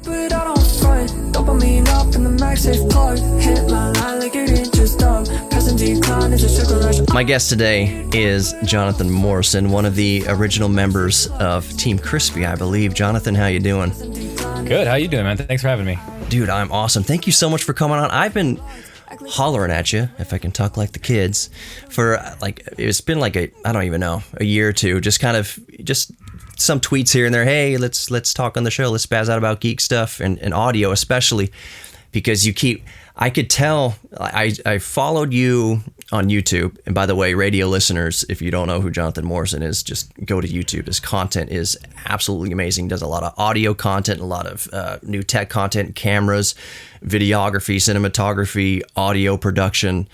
But I don't front, dopamine up in the MagSafe plug. Hit my line like your interest up. Present decline is a sugar rush. My guest today is Jonathan Morrison, one of the original members of Team Crispy, I believe. Jonathan, how you doing? Good. How you doing, man? Thanks for having me. Dude, I'm awesome. Thank you so much for coming on. I've been hollering at you, if I can talk like the kids, for it's been like I don't even know, a year or two, just some tweets here and there. Hey, let's talk on the show. Let's spaz out about geek stuff and audio, especially because I could tell, I followed you on YouTube. And by the way, radio listeners, if you don't know who Jonathan Morrison is, just go to YouTube. His content is absolutely amazing. Does a lot of audio content, a lot of new tech content, cameras, videography, cinematography, audio production.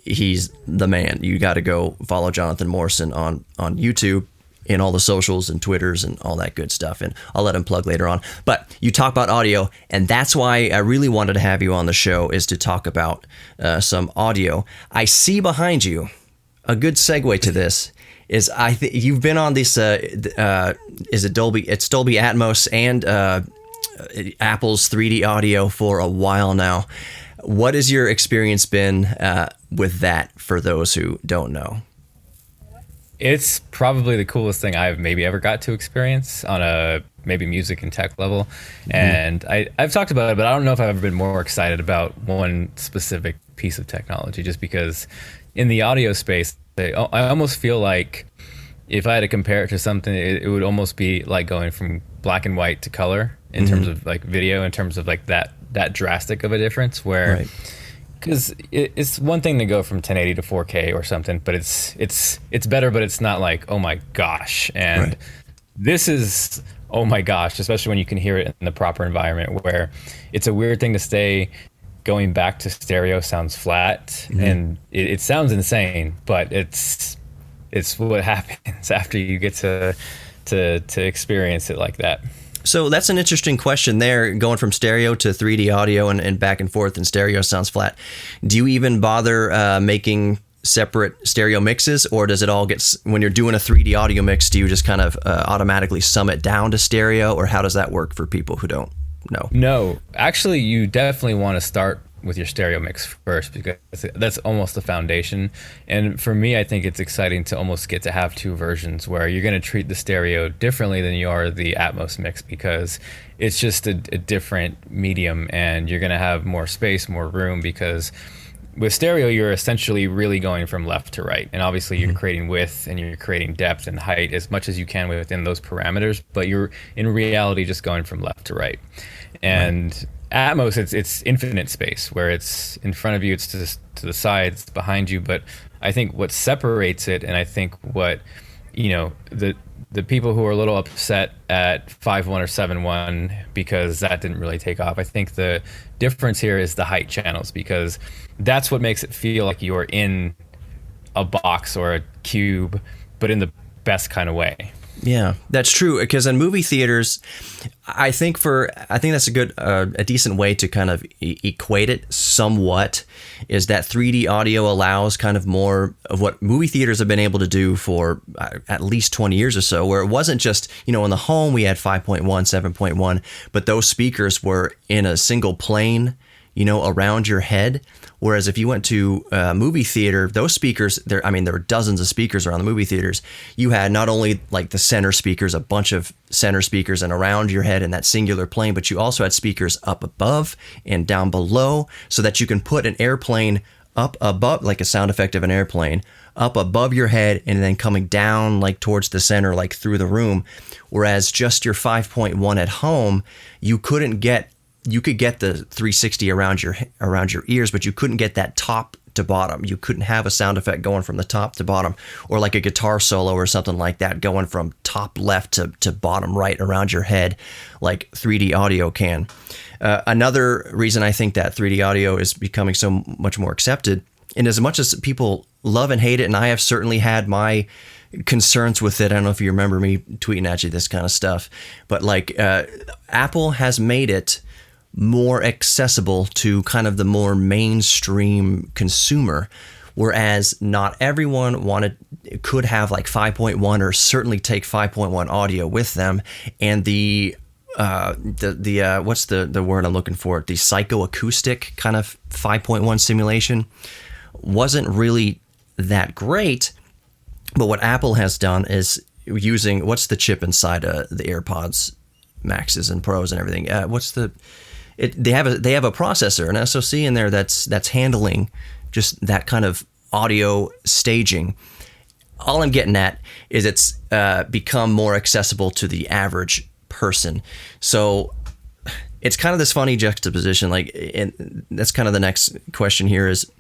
He's the man. You got to go follow Jonathan Morrison on YouTube and all the socials and Twitters and all that good stuff. And I'll let him plug later on. But you talk about audio, and that's why I really wanted to have you on the show, is to talk about some audio. I see behind you, a good segue to this is you've been on this, is it Dolby? It's Dolby Atmos and Apple's 3D audio for a while now. What has your experience been with that for those who don't know? It's probably the coolest thing I've maybe ever got to experience on a maybe music and tech level. Mm-hmm. And I've talked about it, but I don't know if I've ever been more excited about one specific piece of technology, just because in the audio space, I almost feel like if I had to compare it to something, it would almost be like going from black and white to color in mm-hmm. terms of like video, in terms of like that drastic of a difference where... Right. Because it's one thing to go from 1080 to 4K or something, but it's better, but it's not like, oh my gosh. And right. This is, oh my gosh, especially when you can hear it in the proper environment, where it's a weird thing to say going back to stereo sounds flat, mm-hmm. and it sounds insane, but it's what happens after you get to experience it like that. So that's an interesting question there, going from stereo to 3D audio and back and forth, and stereo sounds flat. Do you even bother making separate stereo mixes, or does it all get, when you're doing a 3D audio mix, do you just kind of automatically sum it down to stereo, or how does that work for people who don't know? No, actually, you definitely want to start with your stereo mix first, because that's almost the foundation. And for me, I think it's exciting to almost get to have two versions where you're going to treat the stereo differently than you are the Atmos mix, because it's just a different medium, and you're going to have more space, more room, because with stereo, you're essentially really going from left to right. And obviously you're creating width and you're creating depth and height as much as you can within those parameters, but you're in reality just going from left to right. And right. Atmos, it's infinite space, where it's in front of you, it's to the sides, behind you. But I think what separates it, and I think what, the people who are a little upset at 5.1 or 7.1 because that didn't really take off, I think the difference here is the height channels, because that's what makes it feel like you're in a box or a cube, but in the best kind of way. Yeah, that's true. Because in movie theaters, I think that's a decent way to kind of equate it somewhat, is that 3D audio allows kind of more of what movie theaters have been able to do for at least 20 years or so, where it wasn't just, in the home we had 5.1, 7.1, but those speakers were in a single plane, around your head. Whereas if you went to a movie theater, those speakers, there were dozens of speakers around the movie theaters. You had not only like the center speakers, a bunch of center speakers and around your head in that singular plane, but you also had speakers up above and down below, so that you can put an airplane up above, like a sound effect of an airplane, up above your head and then coming down like towards the center, like through the room. Whereas just your 5.1 at home, you could get the 360 around your ears, but you couldn't get that top to bottom. You couldn't have a sound effect going from the top to bottom, or like a guitar solo or something like that going from top left to bottom right around your head, like 3D audio can. Another reason I think that 3D audio is becoming so much more accepted, and as much as people love and hate it, and I have certainly had my concerns with it. I don't know if you remember me tweeting at you this kind of stuff, but Apple has made it more accessible to kind of the more mainstream consumer, whereas not everyone could have like 5.1 or certainly take 5.1 audio with them, and the the what's the word I'm looking for? The psychoacoustic kind of 5.1 simulation wasn't really that great. But what Apple has done is using, what's the chip inside the AirPods Maxes and Pros and everything? They have a processor, an SoC in there that's handling just that kind of audio staging. All I'm getting at is it's become more accessible to the average person. So it's kind of this funny juxtaposition. Like, and that's kind of the next question here is,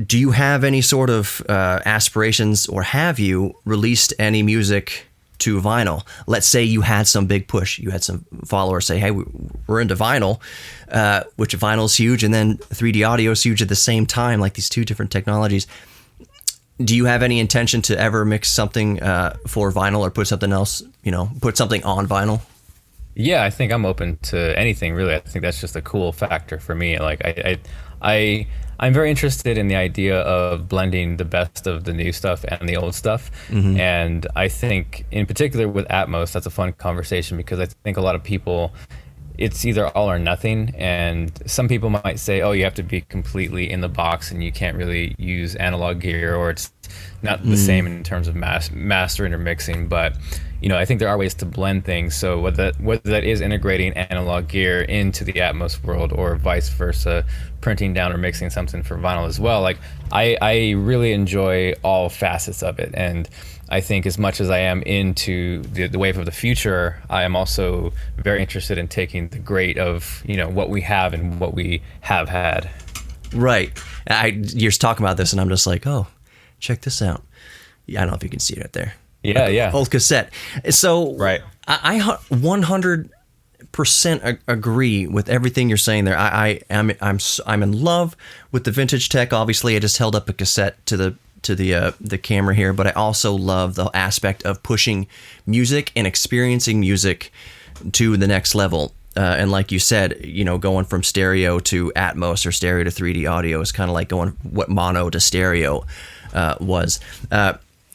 do you have any sort of aspirations, or have you released any music to vinyl? Let's say you had some big push. You had some followers say, hey, we're into vinyl, which vinyl's huge, and then 3D audio is huge at the same time, like these two different technologies. Do you have any intention to ever mix something for vinyl, or put something else, put something on vinyl? Yeah, I think I'm open to anything, really. I think that's just a cool factor for me. Like, I'm very interested in the idea of blending the best of the new stuff and the old stuff. Mm-hmm. And I think, in particular with Atmos, that's a fun conversation, because I think a lot of people, it's either all or nothing. And some people might say, oh, you have to be completely in the box and you can't really use analog gear, or it's not the same in terms of mastering or mixing. But I think there are ways to blend things. So whether that is integrating analog gear into the Atmos world, or vice versa, printing down or mixing something for vinyl as well. Like, I really enjoy all facets of it. And I think as much as I am into the wave of the future, I am also very interested in taking the great of, what we have and what we have had. Right. You're talking about this and I'm just like, oh, check this out. I don't know if you can see it right there. Yeah. Old cassette. So right. I 100% agree with everything you're saying there. I'm in love with the vintage tech. Obviously, I just held up a cassette to the camera here, but I also love the aspect of pushing music and experiencing music to the next level. And like you said, going from stereo to Atmos or stereo to 3D audio is kind of like going what mono to stereo was.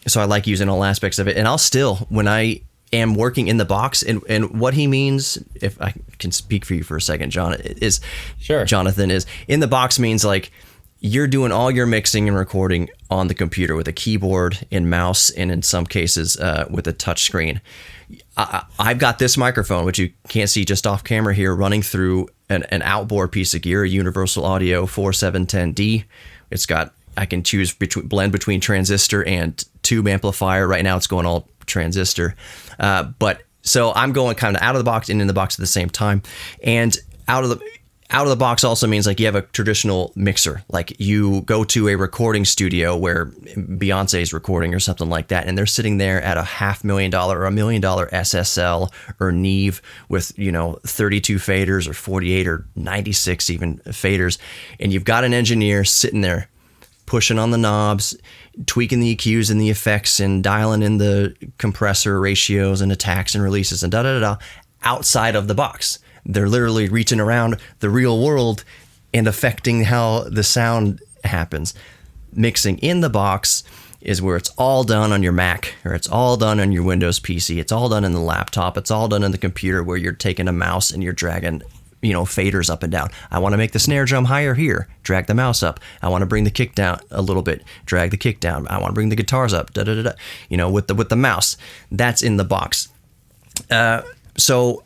So I like using all aspects of it. And I'll still, when I am working in the box, and what he means, if I can speak for you for a second, John, Sure. Jonathan, is in the box means like you're doing all your mixing and recording on the computer with a keyboard and mouse, and in some cases with a touch screen. I've got this microphone, which you can't see just off camera here, running through an outboard piece of gear, a Universal Audio 4710D. I can choose blend between transistor and tube amplifier. Right now it's going all transistor. But so I'm going kind of out of the box and in the box at the same time. And out of the box also means like you have a traditional mixer. Like you go to a recording studio where Beyonce's recording or something like that, and they're sitting there at a $500,000 or $1 million SSL or Neve with 32 faders or 48 or 96 even faders, and you've got an engineer sitting there pushing on the knobs, tweaking the EQs and the effects, and dialing in the compressor ratios and attacks and releases and da-da-da-da outside of the box. They're literally reaching around the real world and affecting how the sound happens. Mixing in the box is where it's all done on your Mac, or it's all done on your Windows PC. It's all done in the laptop. It's all done in the computer, where you're taking a mouse and you're dragging faders up and down. I want to make the snare drum higher here, drag the mouse up. I want to bring the kick down a little bit, drag the kick down. I want to bring the guitars up, with the mouse. That's in the box. So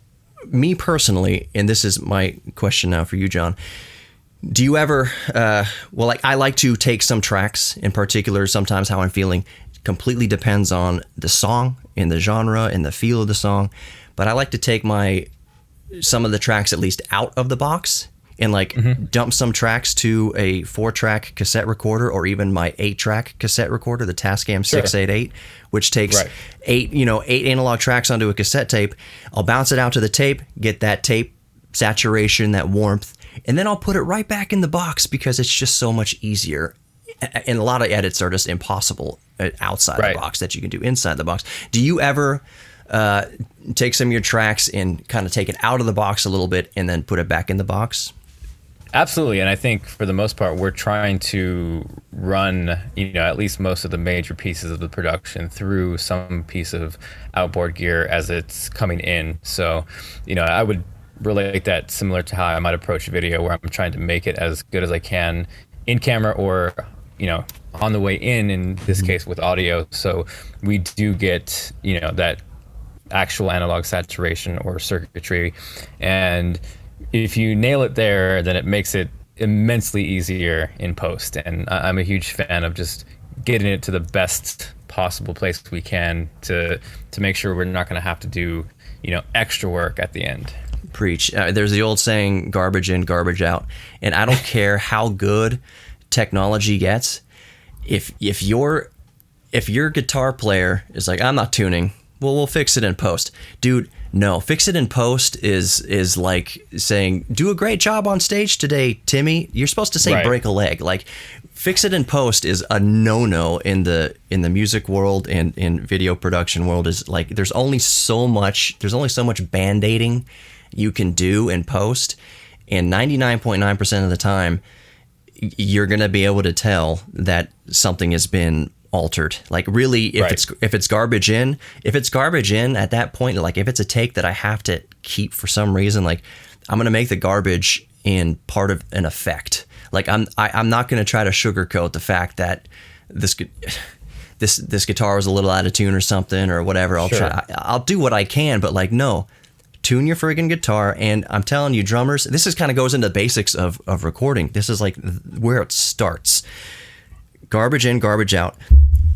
me personally, and this is my question now for you, John, do you ever, I like to take some tracks in particular, sometimes how I'm feeling completely depends on the song and the genre and the feel of the song, but I like to take some of the tracks at least out of the box and dump some tracks to a 4-track cassette recorder, or even my 8-track cassette recorder, the Tascam 688, which takes 8 analog tracks onto a cassette tape. I'll bounce it out to the tape, get that tape saturation, that warmth, and then I'll put it right back in the box, because it's just so much easier. And a lot of edits are just impossible outside the box that you can do inside the box. Do you ever take some of your tracks and kind of take it out of the box a little bit and then put it back in the box? Absolutely, and I think for the most part, we're trying to run, at least most of the major pieces of the production through some piece of outboard gear as it's coming in. So, I would relate that similar to how I might approach video, where I'm trying to make it as good as I can in camera or, on the way in this case with audio. So we do get, that actual analog saturation or circuitry, and if you nail it there, then it makes it immensely easier in post. And I'm a huge fan of just getting it to the best possible place we can to make sure we're not going to have to do, extra work at the end. Preach. There's the old saying, garbage in, garbage out. And I don't care how good technology gets. If your guitar player is like, I'm not tuning, well, we'll fix it in post. Dude, no, fix it in post is like saying, do a great job on stage today, Timmy. You're supposed to say Right. break a leg. Like, fix it in post is a no-no in the music world and in video production world. Is like, there's only so much band-aiding you can do in post, and 99.9% of the time, you're going to be able to tell that something has been altered. Like, really, if it's garbage in at that point, like if it's a take that I have to keep for some reason, like I'm going to make the garbage in part of an effect. Like I'm not going to try to sugarcoat the fact that this guitar was a little out of tune or something or whatever. I'll do what I can, but like, no, tune your friggin' guitar. And I'm telling you, drummers, this is kind of goes into the basics of recording. This is like where it starts. Garbage in, garbage out.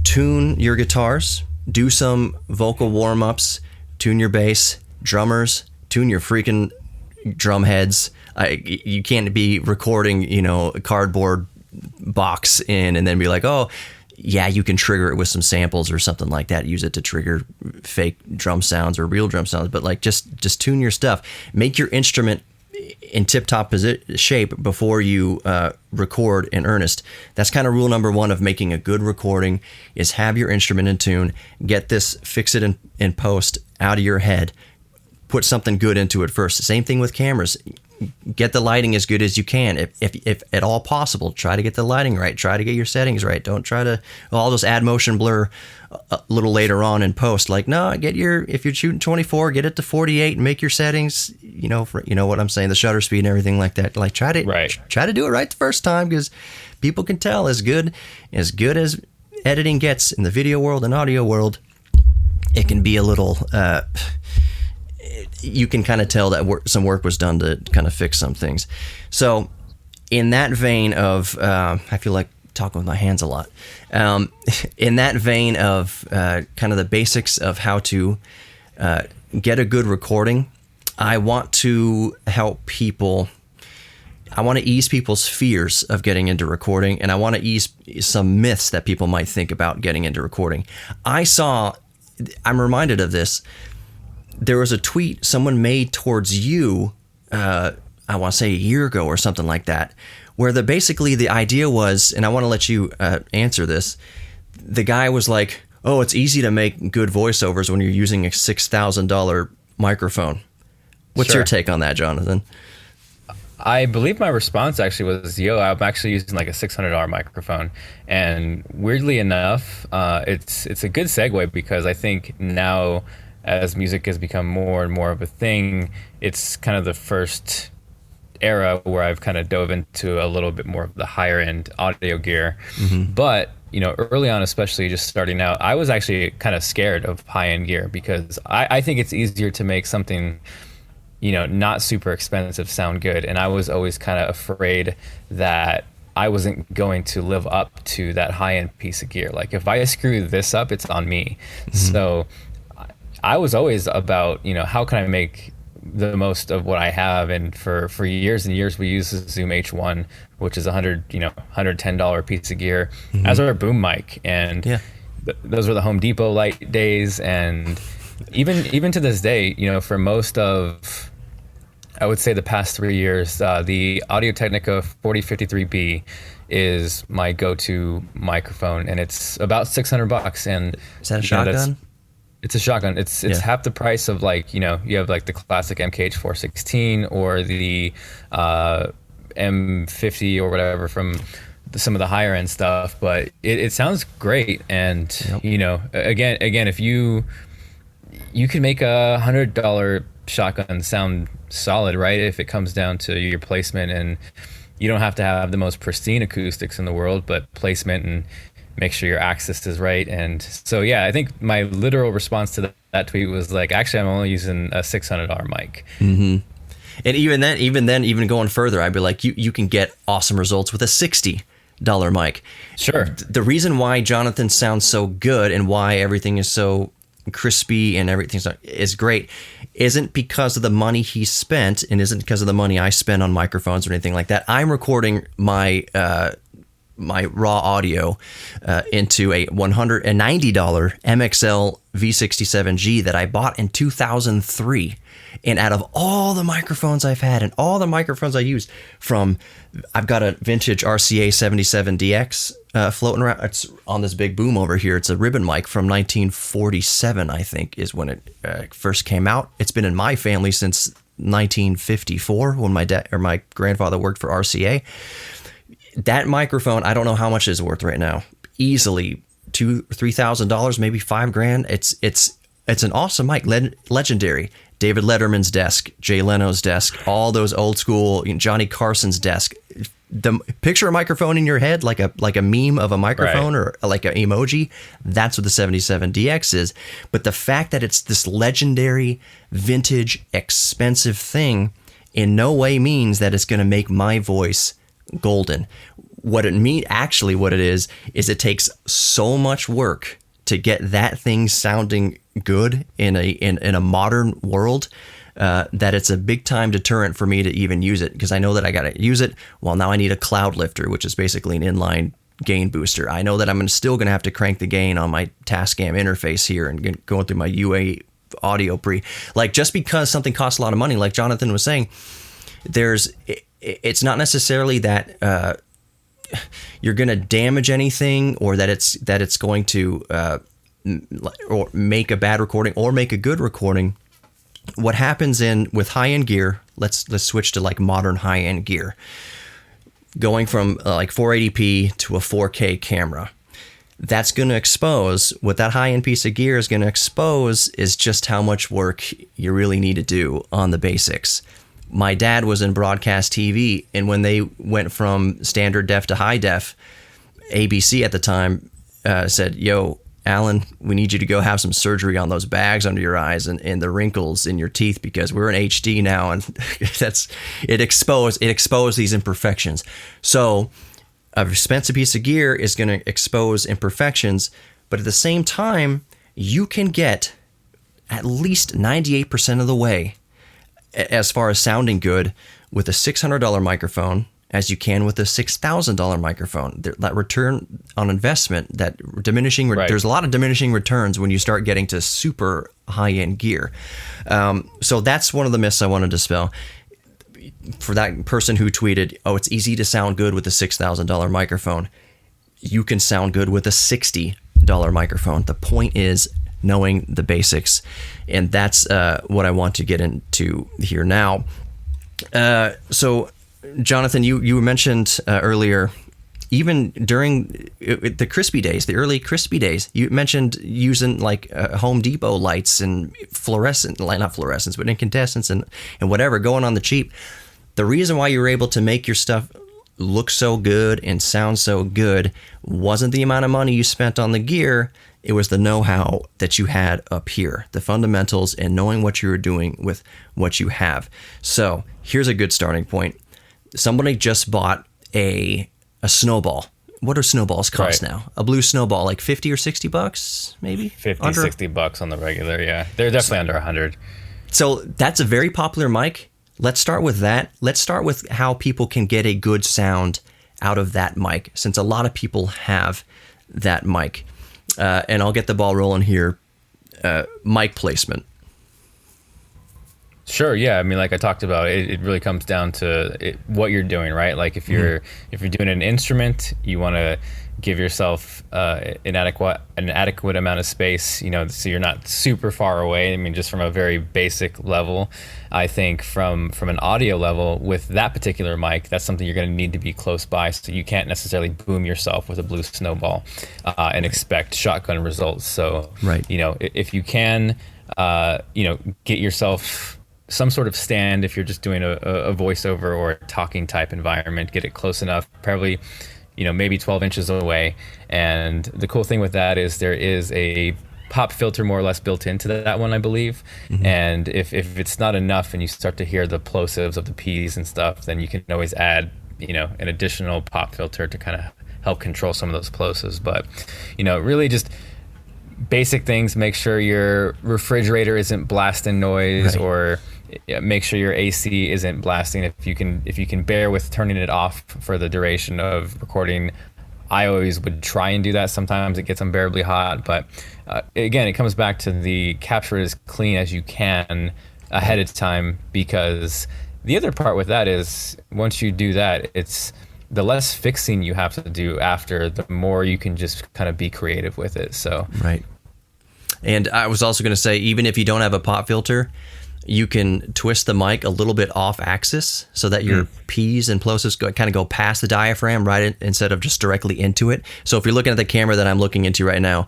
Tune your guitars, do some vocal warm-ups, tune your bass. Drummers, tune your freaking drum heads. You can't be recording, a cardboard box in and then be like, oh, yeah, you can trigger it with some samples or something like that. Use it to trigger fake drum sounds or real drum sounds. But like, just tune your stuff. Make your instrument in tip-top shape before you record in earnest. That's kind of rule number one of making a good recording, is have your instrument in tune, get this, fix it in post out of your head, put something good into it first. Same thing with cameras. Get the lighting as good as you can. If at all possible, try to get the lighting right. Try to get your settings right. Don't try to, I'll just add motion blur a little later on in post. Like, no, if you're shooting 24, get it to 48 and make your settings, you know what I'm saying, the shutter speed and everything like that. Like, try to do it right the first time, because people can tell as good as editing gets in the video world and audio world, it can be a little, you can kind of tell that some work was done to kind of fix some things. So in that vein of, I feel like talking with my hands a lot. In that vein of kind of the basics of how to get a good recording, I want to help people. I want to ease people's fears of getting into recording, and I want to ease some myths that people might think about getting into recording. I'm reminded of this. There was a tweet someone made towards you, I want to say a year ago or something like that, where basically the idea was, and I want to let you answer this, the guy was like, oh, it's easy to make good voiceovers when you're using a $6,000 microphone. What's your take on that, Jonathan? I believe my response actually was, I'm actually using like a $600 microphone. And weirdly enough, it's a good segue, because I think now, as music has become more and more of a thing, it's kind of the first era where I've kind of dove into a little bit more of the higher end audio gear. Mm-hmm. But, early on, especially just starting out, I was actually kind of scared of high end gear, because I think it's easier to make something, not super expensive sound good. And I was always kind of afraid that I wasn't going to live up to that high end piece of gear. Like, if I screw this up, it's on me. Mm-hmm. So I was always about, how can I make the most of what I have? And for years and years, we used the Zoom H1, which is $110 piece of gear, mm-hmm. as our boom mic. And those were the Home Depot light days. And even to this day, for most of, I would say the past 3 years, the Audio-Technica 4053B is my go-to microphone, and it's about $600. And is that a shotgun? It's a shotgun. It's half the price of, like, you have like the classic MKH 416 or the M50 or whatever from some of the higher end stuff, but it sounds great. And again, if you can make $100 shotgun sound solid, right? If it comes down to your placement, and you don't have to have the most pristine acoustics in the world, but placement and make sure your axis is right. And so, yeah, I think my literal response to that tweet was like, actually, I'm only using a $600 mic. Mm-hmm. And even going further, I'd be like, you can get awesome results with a $60 mic. Sure. The reason why Jonathan sounds so good and why everything is so crispy and everything is great isn't because of the money he spent, and isn't because of the money I spend on microphones or anything like that. I'm recording my raw audio into a $190 MXL V67G that I bought in 2003. And out of all the microphones I've had and all the microphones I used, I've got a vintage RCA 77DX floating around. It's on this big boom over here. It's a ribbon mic from 1947, I think, is when it first came out. It's been in my family since 1954 when my grandfather worked for RCA. That microphone, I don't know how much it is worth right now. Easily $2,000-$3,000, maybe $5,000. It's an awesome mic, legendary. David Letterman's desk, Jay Leno's desk, all those old school, Johnny Carson's desk. The picture a microphone in your head, like a meme of a microphone, right, or like an emoji. That's what the 77DX is. But the fact that it's this legendary, vintage, expensive thing in no way means that it's going to make my voice golden. What it is it takes so much work to get that thing sounding good in a modern world, that it's a big time deterrent for me to even use it, because I know that I got to use it. Well, now I need a cloud lifter, which is basically an inline gain booster. I know that I'm still going to have to crank the gain on my Tascam interface here and going through my UA audio pre. Like, just because something costs a lot of money, like Jonathan was saying, it's not necessarily that you're going to damage anything, or that it's going to or make a bad recording or make a good recording. What happens with high-end gear, let's switch to like modern high-end gear, going from like 480p to a 4K camera, that's going to expose, what that high-end piece of gear is going to expose is just how much work you really need to do on the basics. My dad was in broadcast TV, and when they went from standard def to high def, ABC at the time said, "Yo, Alan, we need you to go have some surgery on those bags under your eyes and the wrinkles in your teeth, because we're in HD now," and it exposed these imperfections. So a expensive piece of gear is going to expose imperfections, but at the same time, you can get at least 98% of the way as far as sounding good with a $600 microphone as you can with a $6,000 microphone. That return on investment, that diminishing, right, there's a lot of diminishing returns when you start getting to super high-end gear. So that's one of the myths I want to dispel. For that person who tweeted, "Oh, it's easy to sound good with a $6,000 microphone," you can sound good with a $60 microphone. The point is knowing the basics, and that's what I want to get into here now. So, Jonathan, you mentioned earlier, even during the crispy days, the early crispy days, you mentioned using like Home Depot lights and not fluorescents, but incandescents and whatever, going on the cheap. The reason why you were able to make your stuff look so good and sound so good wasn't the amount of money you spent on the gear. It was the know-how that you had up here, the fundamentals, and knowing what you were doing with what you have. So here's a good starting point. Somebody just bought a snowball. What do snowballs cost now? A blue snowball, like $50 or $60, maybe? 50, $60 on the regular, yeah. They're definitely under 100. So that's a very popular mic. Let's start with that. Let's start with how people can get a good sound out of that mic, since a lot of people have that mic. And I'll get the ball rolling here. Mic placement. Sure. Yeah. I mean, like I talked about, it really comes down to what you're doing, right? Like if you're doing an instrument, you want to give yourself an adequate amount of space, so you're not super far away. I mean, just from a very basic level, I think from an audio level with that particular mic, that's something you're going to need to be close by. So you can't necessarily boom yourself with a blue snowball and expect shotgun results. So, if you can, get yourself some sort of stand. If you're just doing a voiceover or a talking type environment, get it close enough, probably, maybe 12 inches away. And the cool thing with that is there is a pop filter more or less built into that one, I believe. Mm-hmm. And if it's not enough and you start to hear the plosives of the P's and stuff, then you can always add, an additional pop filter to kind of help control some of those plosives. But, really just basic things. Make sure your refrigerator isn't blasting noise, or make sure your AC isn't blasting. If you can bear with turning it off for the duration of recording, I always would try and do that. Sometimes it gets unbearably hot, but again, it comes back to the capture it as clean as you can ahead of time, because the other part with that is once you do that, it's the less fixing you have to do after, the more you can just kind of be creative with it. So right. And I was also going to say, even if you don't have a pop filter, you can twist the mic a little bit off axis so that your P's and plosives kind of go past the diaphragm instead of just directly into it. So if you're looking at the camera that I'm looking into right now,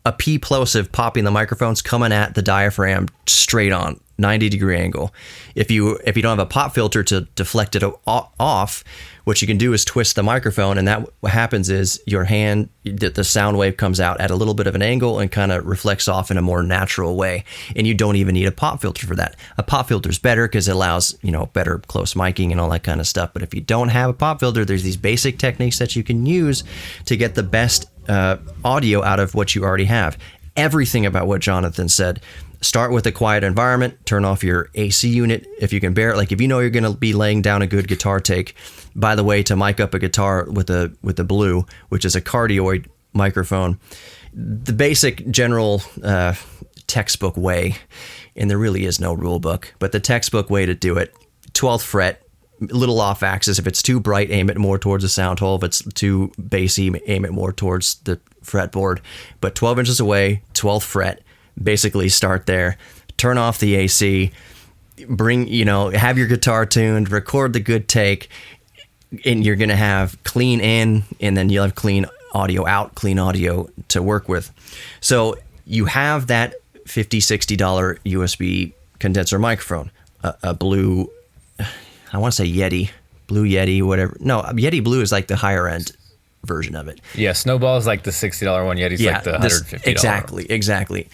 a P plosive popping the microphone's coming at the diaphragm straight on, 90-degree angle. If you don't have a pop filter to deflect it off, what you can do is twist the microphone, and that what happens is your hand, the sound wave comes out at a little bit of an angle and kind of reflects off in a more natural way. And you don't even need a pop filter for that. A pop filter is better because it allows, better close miking and all that kind of stuff. But if you don't have a pop filter, there's these basic techniques that you can use to get the best audio out of what you already have. Everything about what Jonathan said. Start with a quiet environment, turn off your AC unit if you can bear it. Like if you're going to be laying down a good guitar take, by the way, to mic up a guitar with a Blue, which is a cardioid microphone, the basic general textbook way, and there really is no rule book, but the textbook way to do it, 12th fret, little off axis. If it's too bright, aim it more towards the sound hole. If it's too bassy, aim it more towards the fretboard. But 12 inches away, 12th fret. Basically start there, turn off the AC, have your guitar tuned, record the good take, and you're going to have clean in, and then you'll have clean audio out, clean audio to work with. So you have that $50-$60 USB condenser microphone, a Blue, I want to say Yeti, Blue Yeti, whatever. No, Yeti Blue is like the higher end version of it. Yeah, Snowball is like the $60 one, Yeti's like the $150 Exactly.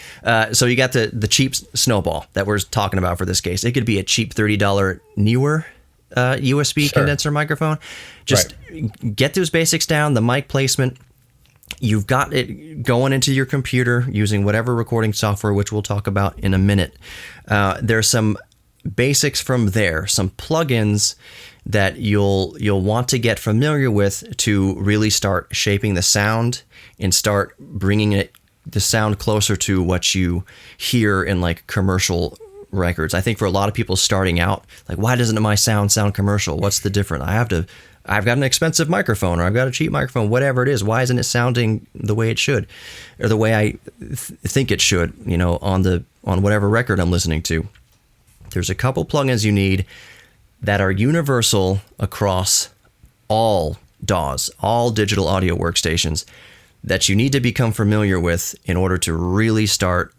So you got the cheap Snowball that we're talking about for this case. It could be a cheap $30 newer USB condenser microphone. Just get those basics down, the mic placement. You've got it going into your computer using whatever recording software, which we'll talk about in a minute. There's some basics from there, some plugins that you'll want to get familiar with to really start shaping the sound and start bringing the sound closer to what you hear in like commercial records. I think for a lot of people starting out, like, why doesn't my sound commercial? What's the difference? I've got an expensive microphone, or I've got a cheap microphone, whatever it is. Why isn't it sounding the way it should, or the way I think it should, on whatever record I'm listening to? There's a couple plugins you need that are universal across all DAWs, all digital audio workstations, that you need to become familiar with in order to really start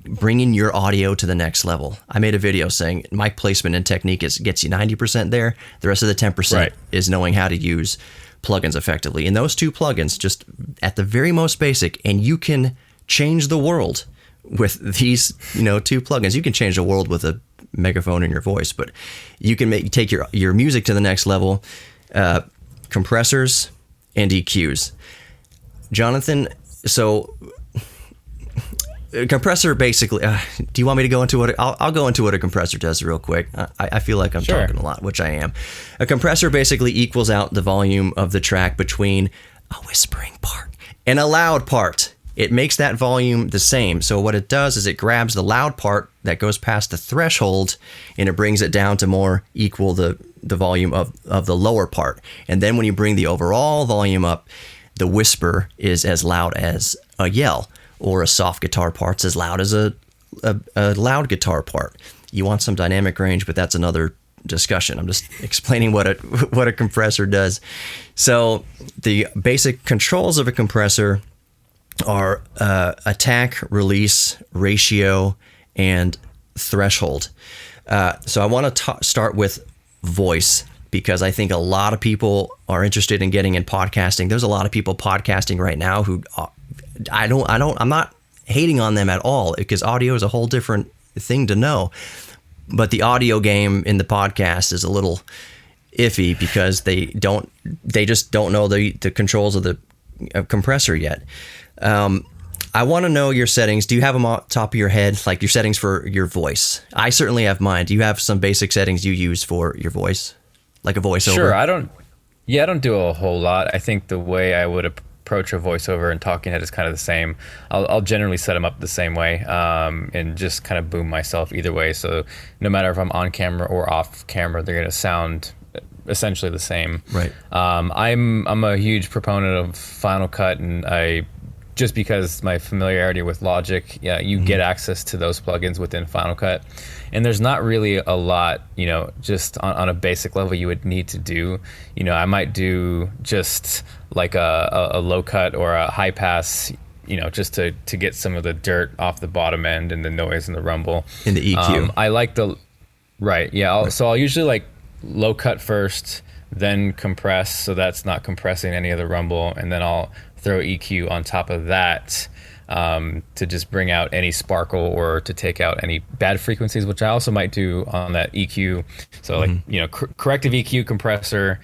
bringing your audio to the next level. I made a video saying mic placement and technique gets you 90% there. The rest of the 10% is knowing how to use plugins effectively. And those two plugins, just at the very most basic, and you can change the world with these, two plugins. You can change the world with a megaphone in your voice, but you can take your music to the next level. Compressors and EQs. Jonathan, so a compressor basically, do you want me to go into what I'll go into what a compressor does real quick. I feel like I'm talking a lot, which I am. A compressor basically equals out the volume of the track between a whispering part and a loud part. It makes that volume the same. So what it does is it grabs the loud part that goes past the threshold, and it brings it down to more equal the volume of the lower part. And then when you bring the overall volume up, the whisper is as loud as a yell, or a soft guitar part's as loud as a loud guitar part. You want some dynamic range, but that's another discussion. I'm just explaining what a compressor does. So the basic controls of a compressor are attack, release, ratio, and threshold. So I want to start with voice, because I think a lot of people are interested in getting in podcasting. There's a lot of people podcasting right now who I'm not hating on them at all, because audio is a whole different thing to know. But the audio game in the podcast is a little iffy, because they just don't know the controls of the compressor yet. I want to know your settings. Do you have them on top of your head, like your settings for your voice? I certainly have mine. Do you have some basic settings you use for your voice, like a voiceover? Sure. I don't do a whole lot. I think the way I would approach a voiceover and talking head is kind of the same. I'll generally set them up the same way, and just kind of boom myself either way. So no matter if I'm on camera or off camera, they're going to sound essentially the same. Right. I'm a huge proponent of Final Cut, and just because my familiarity with Logic, you get access to those plugins within Final Cut, and there's not really a lot, just on a basic level you would need to do. I might do just like a low cut or a high pass, just to get some of the dirt off the bottom end and the noise and the rumble. In the EQ. I like so I'll usually like low cut first, then compress, so that's not compressing any of the rumble, and then I'll throw EQ on top of that, to just bring out any sparkle or to take out any bad frequencies, which I also might do on that EQ. So like, corrective EQ, compressor,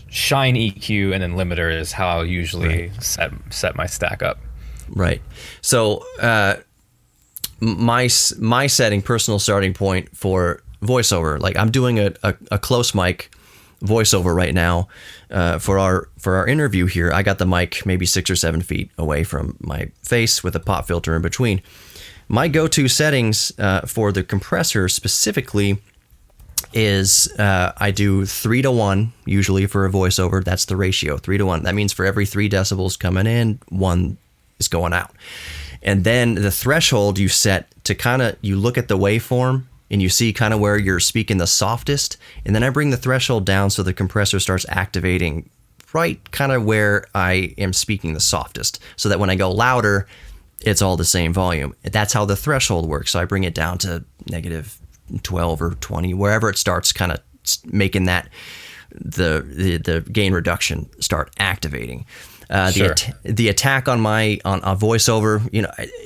shine EQ, and then limiter is how I'll usually set my stack up. Right. So my personal starting point for voiceover, like I'm doing a close mic voiceover right now for our interview here. I got the mic maybe 6 or 7 feet away from my face with a pop filter in between. My go-to settings for the compressor specifically is I do 3-to-1 usually for a voiceover. That's the ratio, 3-to-1. That means for every 3 decibels coming in, 1 is going out. And then the threshold you set to you look at the waveform and you see kind of where you're speaking the softest. And then I bring the threshold down so the compressor starts activating right kind of where I am speaking the softest, so that when I go louder, it's all the same volume. That's how the threshold works. So I bring it down to -12 or 20, wherever it starts kind of making that the gain reduction start activating. Sure. The attack on a voiceover,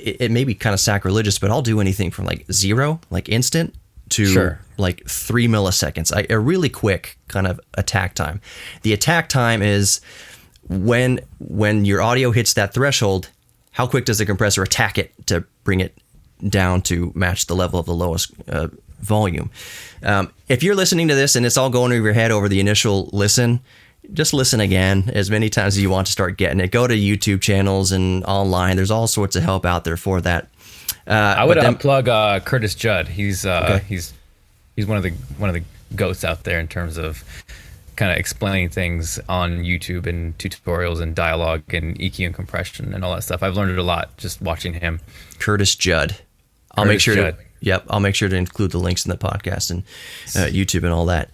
it may be kind of sacrilegious, but I'll do anything from like 0, like instant, to like 3 milliseconds. A really quick kind of attack time. The attack time is when your audio hits that threshold, how quick does the compressor attack it to bring it down to match the level of the lowest volume. If you're listening to this and it's all going over your head over the initial listen, just listen again as many times as you want to start getting it. Go to YouTube channels and online. There's all sorts of help out there for that. I would unplug Curtis Judd. He's one of the goats out there in terms of kind of explaining things on YouTube and tutorials and dialogue and EQ and compression and all that stuff. I've learned it a lot just watching him. Curtis Judd. I'll make sure to include the links in the podcast and YouTube and all that.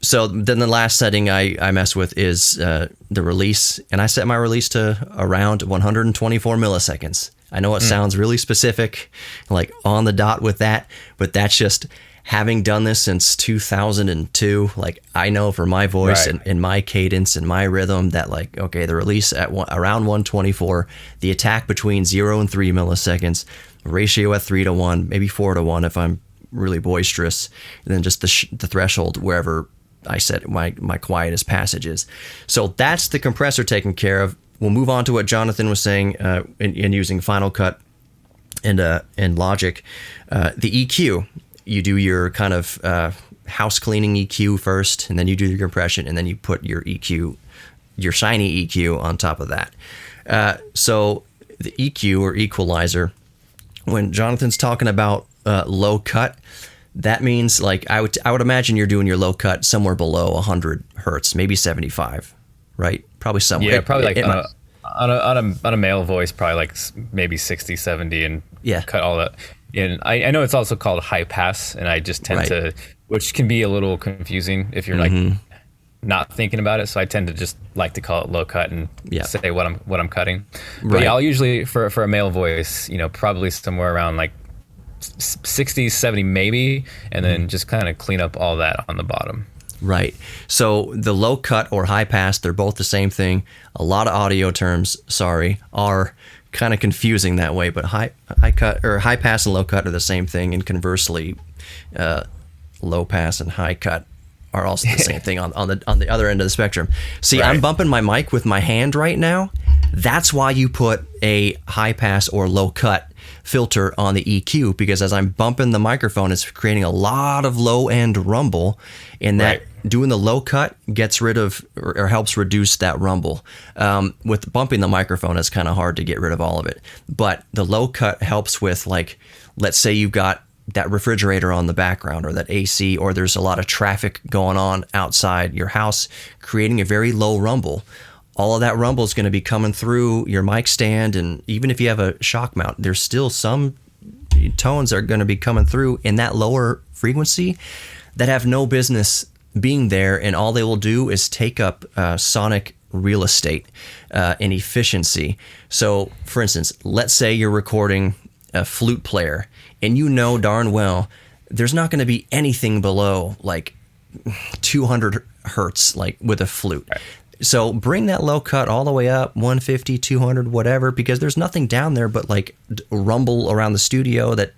So then the last setting I mess with is the release, and I set my release to around 124 milliseconds. I know it sounds really specific, like on the dot with that, but that's just having done this since 2002. Like I know for my voice and my cadence and my rhythm that like, okay, the release at around 124, the attack between 0 and 3 milliseconds, ratio at 3-to-1, maybe 4-to-1 if I'm really boisterous, and then just the threshold wherever I set my quietest passages. So that's the compressor taken care of. We'll move on to what Jonathan was saying in using Final Cut and Logic. The EQ, you do your kind of house cleaning EQ first, and then you do your compression, and then you put your EQ, your shiny EQ on top of that. So the EQ or equalizer, when Jonathan's talking about low cut, that means like I would imagine you're doing your low cut somewhere below 100 hertz, maybe 75. right? Probably somewhere. Yeah, probably like on a male voice, probably like maybe 60, 70, and Yeah. cut all that. And I know it's also called high pass, and I just tend to, which can be a little confusing if you're like not thinking about it. So I tend to just like to call it low cut and say what I'm cutting. But yeah, I'll usually for a male voice, probably somewhere around like 60, 70 maybe, and then just kind of clean up all that on the bottom. Right. So the low cut or high pass, they're both the same thing. A lot of audio terms, are kind of confusing that way, but high cut or high pass and low cut are the same thing, and conversely, low pass and high cut are also the same thing on the other end of the spectrum. See, I'm bumping my mic with my hand right now. That's why you put a high pass or low cut filter on the EQ, because as I'm bumping the microphone, it's creating a lot of low end rumble, and that doing the low cut gets rid of or helps reduce that rumble. With bumping the microphone, it's kind of hard to get rid of all of it, but the low cut helps with, like, let's say you've got that refrigerator on the background or that AC, or there's a lot of traffic going on outside your house, creating a very low rumble. All of that rumble is going to be coming through your mic stand, and even if you have a shock mount, there's still some tones are going to be coming through in that lower frequency that have no business being there, and all they will do is take up sonic real estate and efficiency. So, for instance, let's say you're recording a flute player, and you know darn well there's not going to be anything below like 200 hertz, like with a flute. Right. So bring that low cut all the way up, 150, 200, whatever, because there's nothing down there but like rumble around the studio that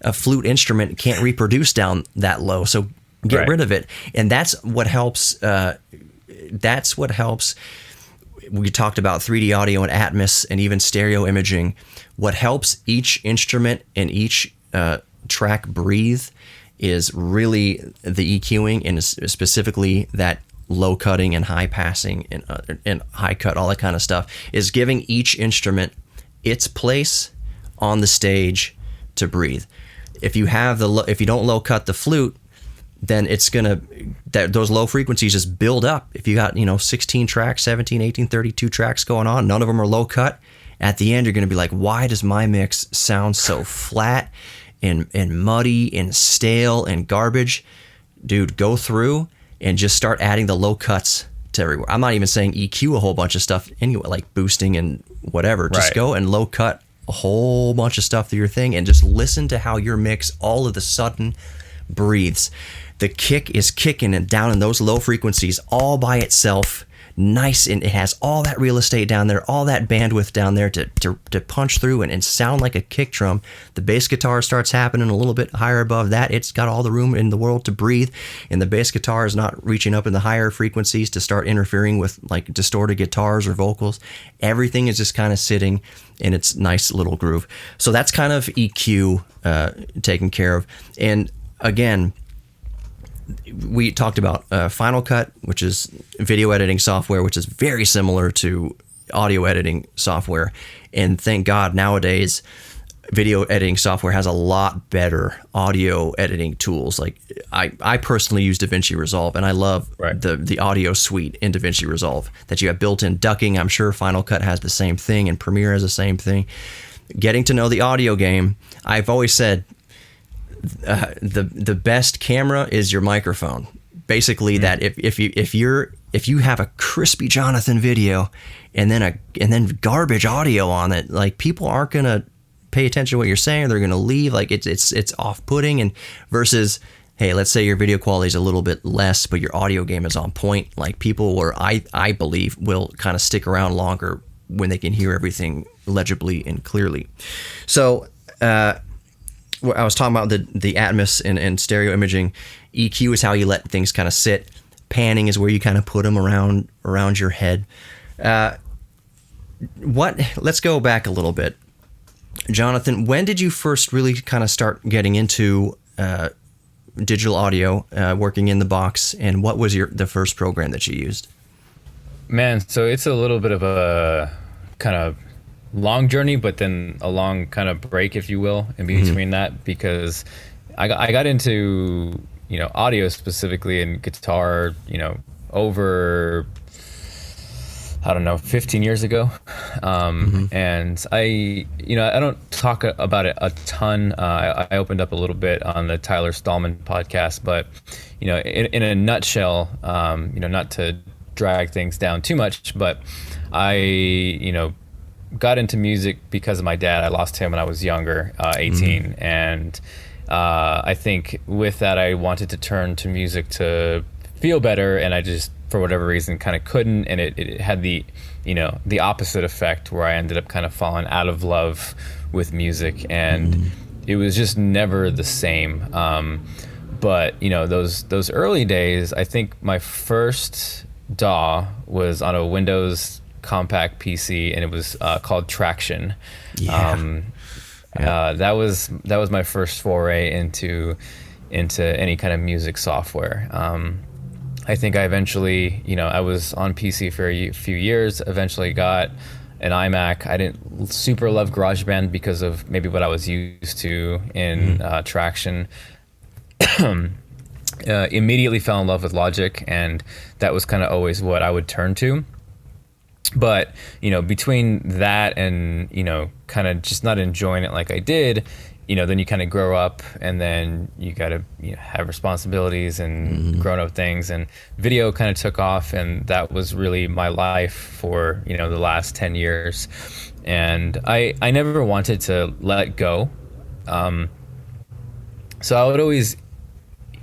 a flute instrument can't reproduce down that low. So get rid of it. And that's what helps. We talked about 3D audio and Atmos and even stereo imaging. What helps each instrument and each track breathe is really the EQing, and specifically that low cutting and high passing and high cut, all that kind of stuff, is giving each instrument its place on the stage to breathe. If you don't low cut the flute, then it's gonna those low frequencies just build up. If you got 16 tracks, 17, 18, 32 tracks going on, none of them are low cut. At the end, you're gonna be like, why does my mix sound so flat and muddy and stale and garbage? Dude, go through and just start adding the low cuts to everywhere. I'm not even saying EQ a whole bunch of stuff anyway, like boosting and whatever. Just go and low cut a whole bunch of stuff through your thing, and just listen to how your mix all of a sudden breathes. The kick is kicking and down in those low frequencies all by itself. Nice, and it has all that real estate down there, all that bandwidth down there to punch through and sound like a kick drum. The bass guitar starts happening a little bit higher above that. It's got all the room in the world to breathe, and the bass guitar is not reaching up in the higher frequencies to start interfering with like distorted guitars or vocals. Everything is just kind of sitting in its nice little groove. So that's kind of EQ taken care of. And again, we talked about Final Cut, which is video editing software, which is very similar to audio editing software. And thank God nowadays, video editing software has a lot better audio editing tools. Like I personally use DaVinci Resolve, and I love the audio suite in DaVinci Resolve that you have built-in ducking. I'm sure Final Cut has the same thing, and Premiere has the same thing. Getting to know the audio game, I've always said, the best camera is your microphone. Basically, that if you have a crispy Jonathan video and then garbage audio on it, like, people aren't gonna pay attention to what you're saying. They're gonna leave. Like, it's off-putting. And versus, hey, let's say your video quality is a little bit less, but your audio game is on point. Like, people I believe will kind of stick around longer when they can hear everything legibly and clearly. So. I was talking about the Atmos and stereo imaging. EQ is how you let things kind of sit. Panning is where you kind of put them around your head. Let's go back a little bit. Jonathan, when did you first really kind of start getting into digital audio, working in the box, and what was the first program that you used? Man, so it's a little bit of a kind of long journey, but then a long kind of break, if you will, in between that, because I got into audio specifically and guitar over I don't know, 15 years ago. And I don't talk about it a ton. I opened up a little bit on the Tyler Stallman podcast, but, in a nutshell, not to drag things down too much, but I, got into music because of my dad. I lost him when I was younger, 18. And I think with that, I wanted to turn to music to feel better. And I just, for whatever reason, kind of couldn't. And it had the opposite effect where I ended up kind of falling out of love with music. And it was just never the same. But, those early days, I think my first DAW was on a Windows compact PC, and it was called Traction. That was my first foray into any kind of music software. I think I eventually, I was on PC for a few years, eventually got an iMac. I didn't super love GarageBand because of maybe what I was used to in Traction. Immediately fell in love with Logic, and that was kind of always what I would turn to. But, between that and, kind of just not enjoying it like I did, then you kind of grow up, and then you got to have responsibilities and grown up things, and video kind of took off, and that was really my life for, the last 10 years. And I never wanted to let go. So I would always,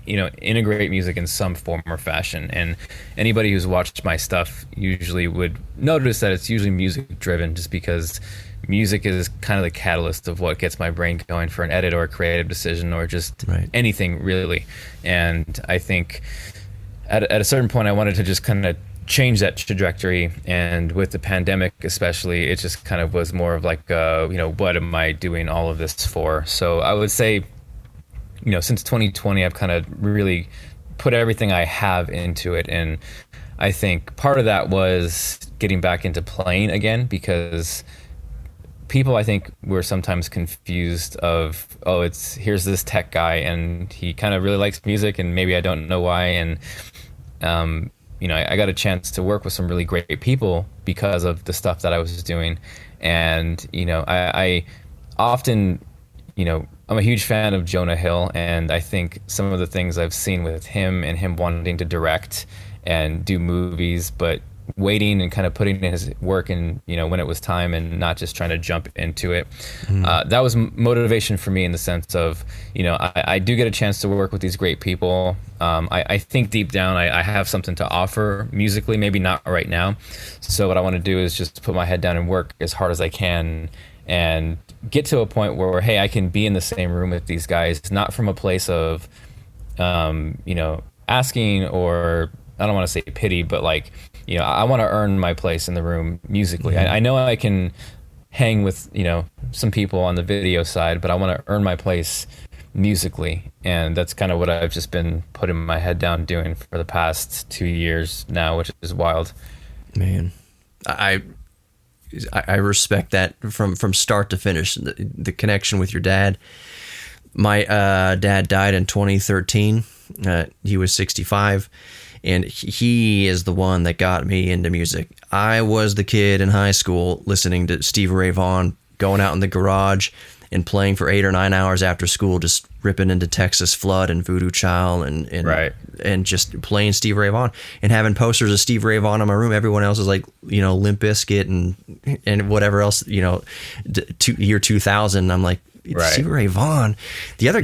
integrate music in some form or fashion. And anybody who's watched my stuff usually would notice that it's usually music driven, just because music is kind of the catalyst of what gets my brain going for an edit or a creative decision or just anything really. And I think at a certain point I wanted to just kind of change that trajectory. And with the pandemic especially, it just kind of was more of like, what am I doing all of this for? So I would say, since 2020, I've kind of really put everything I have into it. And I think part of that was getting back into playing again, because people, I think, were sometimes confused of, here's this tech guy and he kind of really likes music and maybe I don't know why. And, I got a chance to work with some really great people because of the stuff that I was doing. And, I often, I'm a huge fan of Jonah Hill, and I think some of the things I've seen with him and him wanting to direct and do movies, but waiting and kind of putting in his work in, when it was time and not just trying to jump into it. That was motivation for me in the sense of, I do get a chance to work with these great people. I think deep down I have something to offer musically, maybe not right now. So what I want to do is just put my head down and work as hard as I can and get to a point where, hey, I can be in the same room with these guys, not from a place of, asking, or I don't want to say pity, but like, I want to earn my place in the room musically. I know I can hang with, some people on the video side, but I want to earn my place musically. And that's kind of what I've just been putting my head down doing for the past 2 years now, which is wild. Man, I respect that from start to finish, the connection with your dad. My dad died in 2013. He was 65, and he is the one that got me into music. I was the kid in high school listening to Stevie Ray Vaughan, going out in the garage and playing for 8 or 9 hours after school, just ripping into Texas Flood and Voodoo Child and just playing Stevie Ray Vaughan and having posters of Stevie Ray Vaughan in my room. Everyone else is like, Limp Bizkit and whatever else, year 2000. I'm like, Stevie Ray Vaughan. The other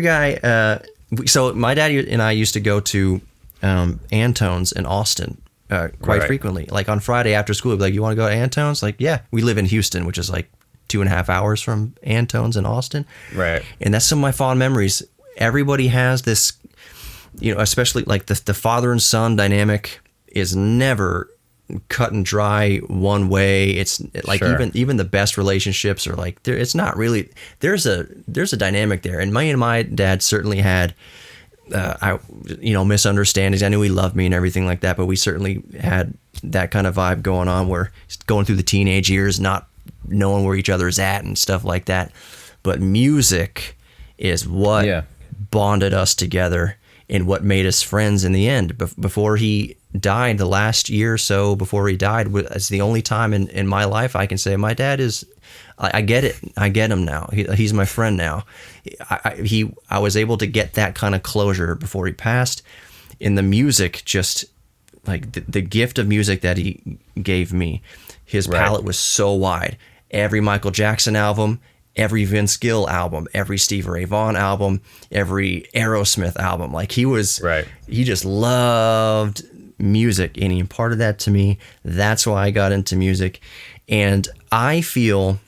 guy, so my dad and I used to go to Antone's in Austin quite frequently. Like on Friday after school, he'd be like, you want to go to Antone's? Like, yeah, we live in Houston, which is like 2.5 hours from Antone's in Austin. Right. And that's some of my fond memories. Everybody has this, especially like the father and son dynamic is never cut and dry one way. It's like even the best relationships are like it's not really, there's a dynamic there. And my dad certainly had misunderstandings. I knew he loved me and everything like that, but we certainly had that kind of vibe going on where he's going through the teenage years, not knowing where each other's at and stuff like that. But music is what bonded us together. and what made us friends in the end. Before he died, the last year or so before he died, it's the only time in my life I can say my dad is. I get it. I get him now. He's my friend now. I was able to get that kind of closure before he passed. In the music, just like the gift of music that he gave me, his palette was so wide. Every Michael Jackson album, every Vince Gill album, every Stevie Ray Vaughan album, every Aerosmith album. Like he just loved music, and he imparted that to me. That's why I got into music. And I feel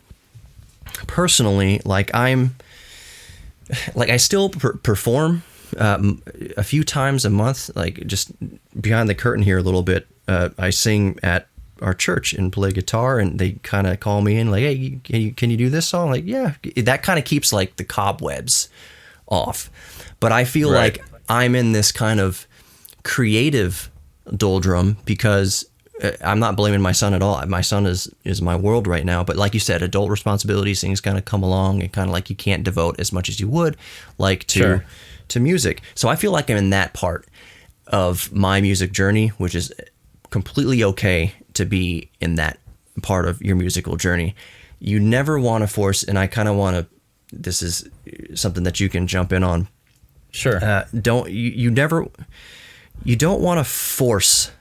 personally like I still perform a few times a month, like just behind the curtain here a little bit. I sing at our church and play guitar, and they kind of call me in like, hey, can you do this song? Like, yeah, that kind of keeps like the cobwebs off. But I feel like I'm in this kind of creative doldrum because I'm not blaming my son at all. My son is my world right now. But like you said, adult responsibilities, things kind of come along, and kind of like you can't devote as much as you would like to music. So I feel like I'm in that part of my music journey, which is completely okay to be in that part of your musical journey. You never want to force, and I kind of want to, this is something that you can jump in on. Sure. You don't want to force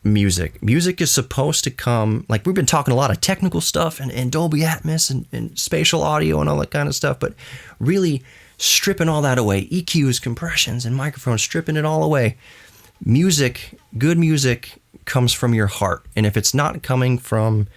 music. Music is supposed to come, like we've been talking a lot of technical stuff and Dolby Atmos and spatial audio and all that kind of stuff, but really stripping all that away, EQs, compressions, and microphones, stripping it all away. Music, good music comes from your heart. And if it's not coming from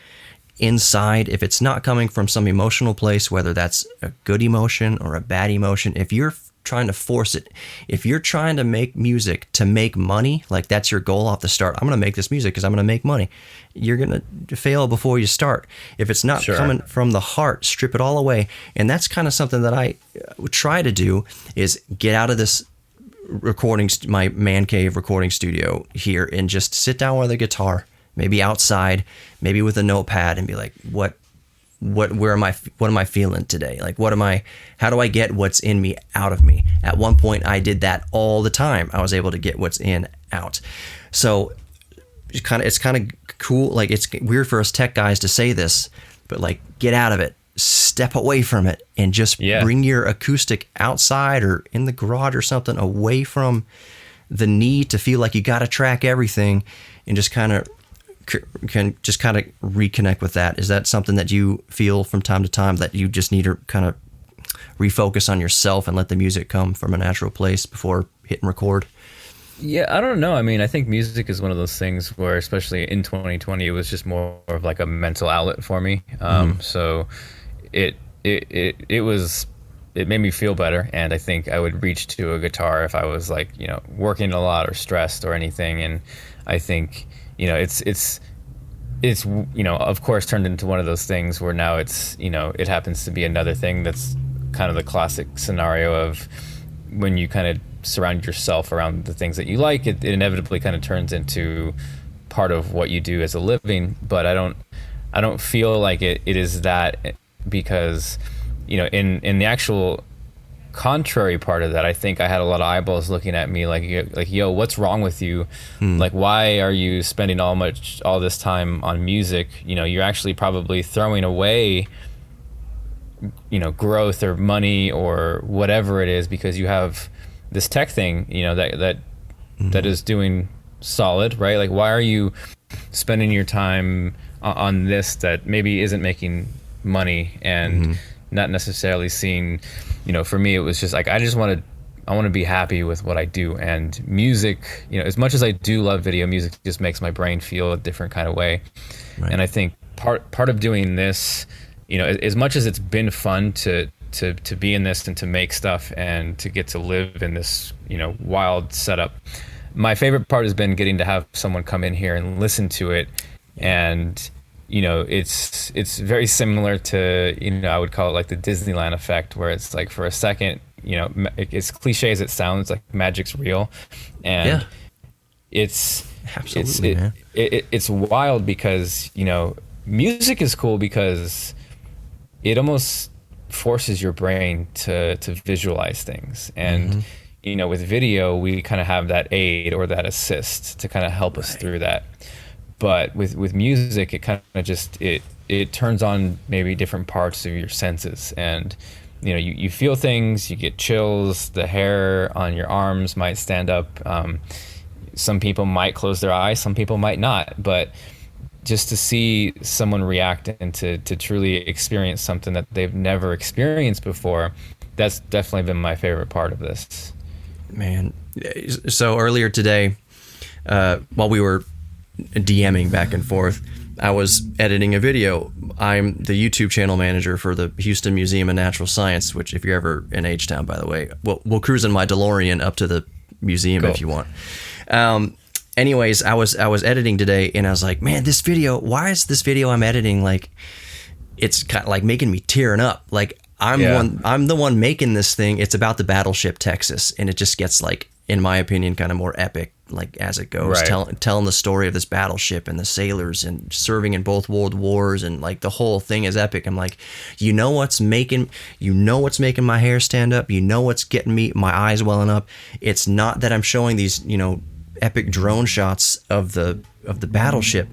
inside, if it's not coming from some emotional place, whether that's a good emotion or a bad emotion, if you're trying to force it, if you're trying to make music to make money, like that's your goal off the start, I'm going to make this music because I'm going to make money, you're going to fail before you start. If it's not coming from the heart, strip it all away. And that's kind of something that I try to do, is get out of this my man cave recording studio here and just sit down with a guitar, maybe outside, maybe with a notepad, and be like, what am I feeling today? Like, how do I get what's in me out of me? At one point I did that all the time. I was able to get what's in out. So it's kind of cool. Like, it's weird for us tech guys to say this, but like, get out of it, step away from it, and just bring your acoustic outside or in the garage or something, away from the need to feel like you got to track everything, and just kind of reconnect with that. Is that something that you feel from time to time, that you just need to kind of refocus on yourself and let the music come from a natural place before hitting record? Yeah, I don't know. I mean, I think music is one of those things where, especially in 2020, it was just more of like a mental outlet for me. So it made me feel better, and I think I would reach to a guitar if I was like, working a lot or stressed or anything. And I think, it's of course turned into one of those things where now it's, it happens to be another thing that's kind of the classic scenario of when you kind of surround yourself around the things that you like, it inevitably kind of turns into part of what you do as a living. But I don't feel like it is that, because, in the actual contrary part of that, I think I had a lot of eyeballs looking at me like, yo, what's wrong with you? Like, why are you spending all this time on music? You're actually probably throwing away, growth or money or whatever it is, because you have this tech thing, that is doing solid, right? Like, why are you spending your time on this that maybe isn't making money and not necessarily seeing, for me, it was just like, I want to be happy with what I do. And music, as much as I do love video, music just makes my brain feel a different kind of way. Right. And I think part of doing this, as much as it's been fun to be in this and to make stuff and to get to live in this, wild setup, my favorite part has been getting to have someone come in here and listen to it. And it's very similar to, I would call it like the Disneyland effect, where it's like, for a second, as cliche as it sounds, like magic's real. And it's wild because, music is cool because it almost forces your brain to visualize things. And, with video, we kind of have that aid or that assist to kind of help us through that. But with music, it kind of just it turns on maybe different parts of your senses, and you feel things, you get chills, the hair on your arms might stand up. Some people might close their eyes, some people might not, but just to see someone react and to truly experience something that they've never experienced before, that's definitely been my favorite part of this. Man, so earlier today, while we were DMing back and forth, I was editing a video. I'm the YouTube channel manager for the Houston Museum of Natural Science, which, if you're ever in H-Town, by the way, we'll cruise in my DeLorean up to the museum if you want. Anyways, I was editing today, and I was like, man, this video, why is this video I'm editing, like, it's kind of like making me tearing up. Like, I'm the one making this thing. It's about the battleship Texas, and it just gets, like, in my opinion, kind of more epic, like, as it goes, telling the story of this battleship and the sailors and serving in both world wars, and like the whole thing is epic. I'm like, what's making my hair stand up? What's getting me my eyes welling up? It's not that I'm showing these, epic drone shots of the battleship.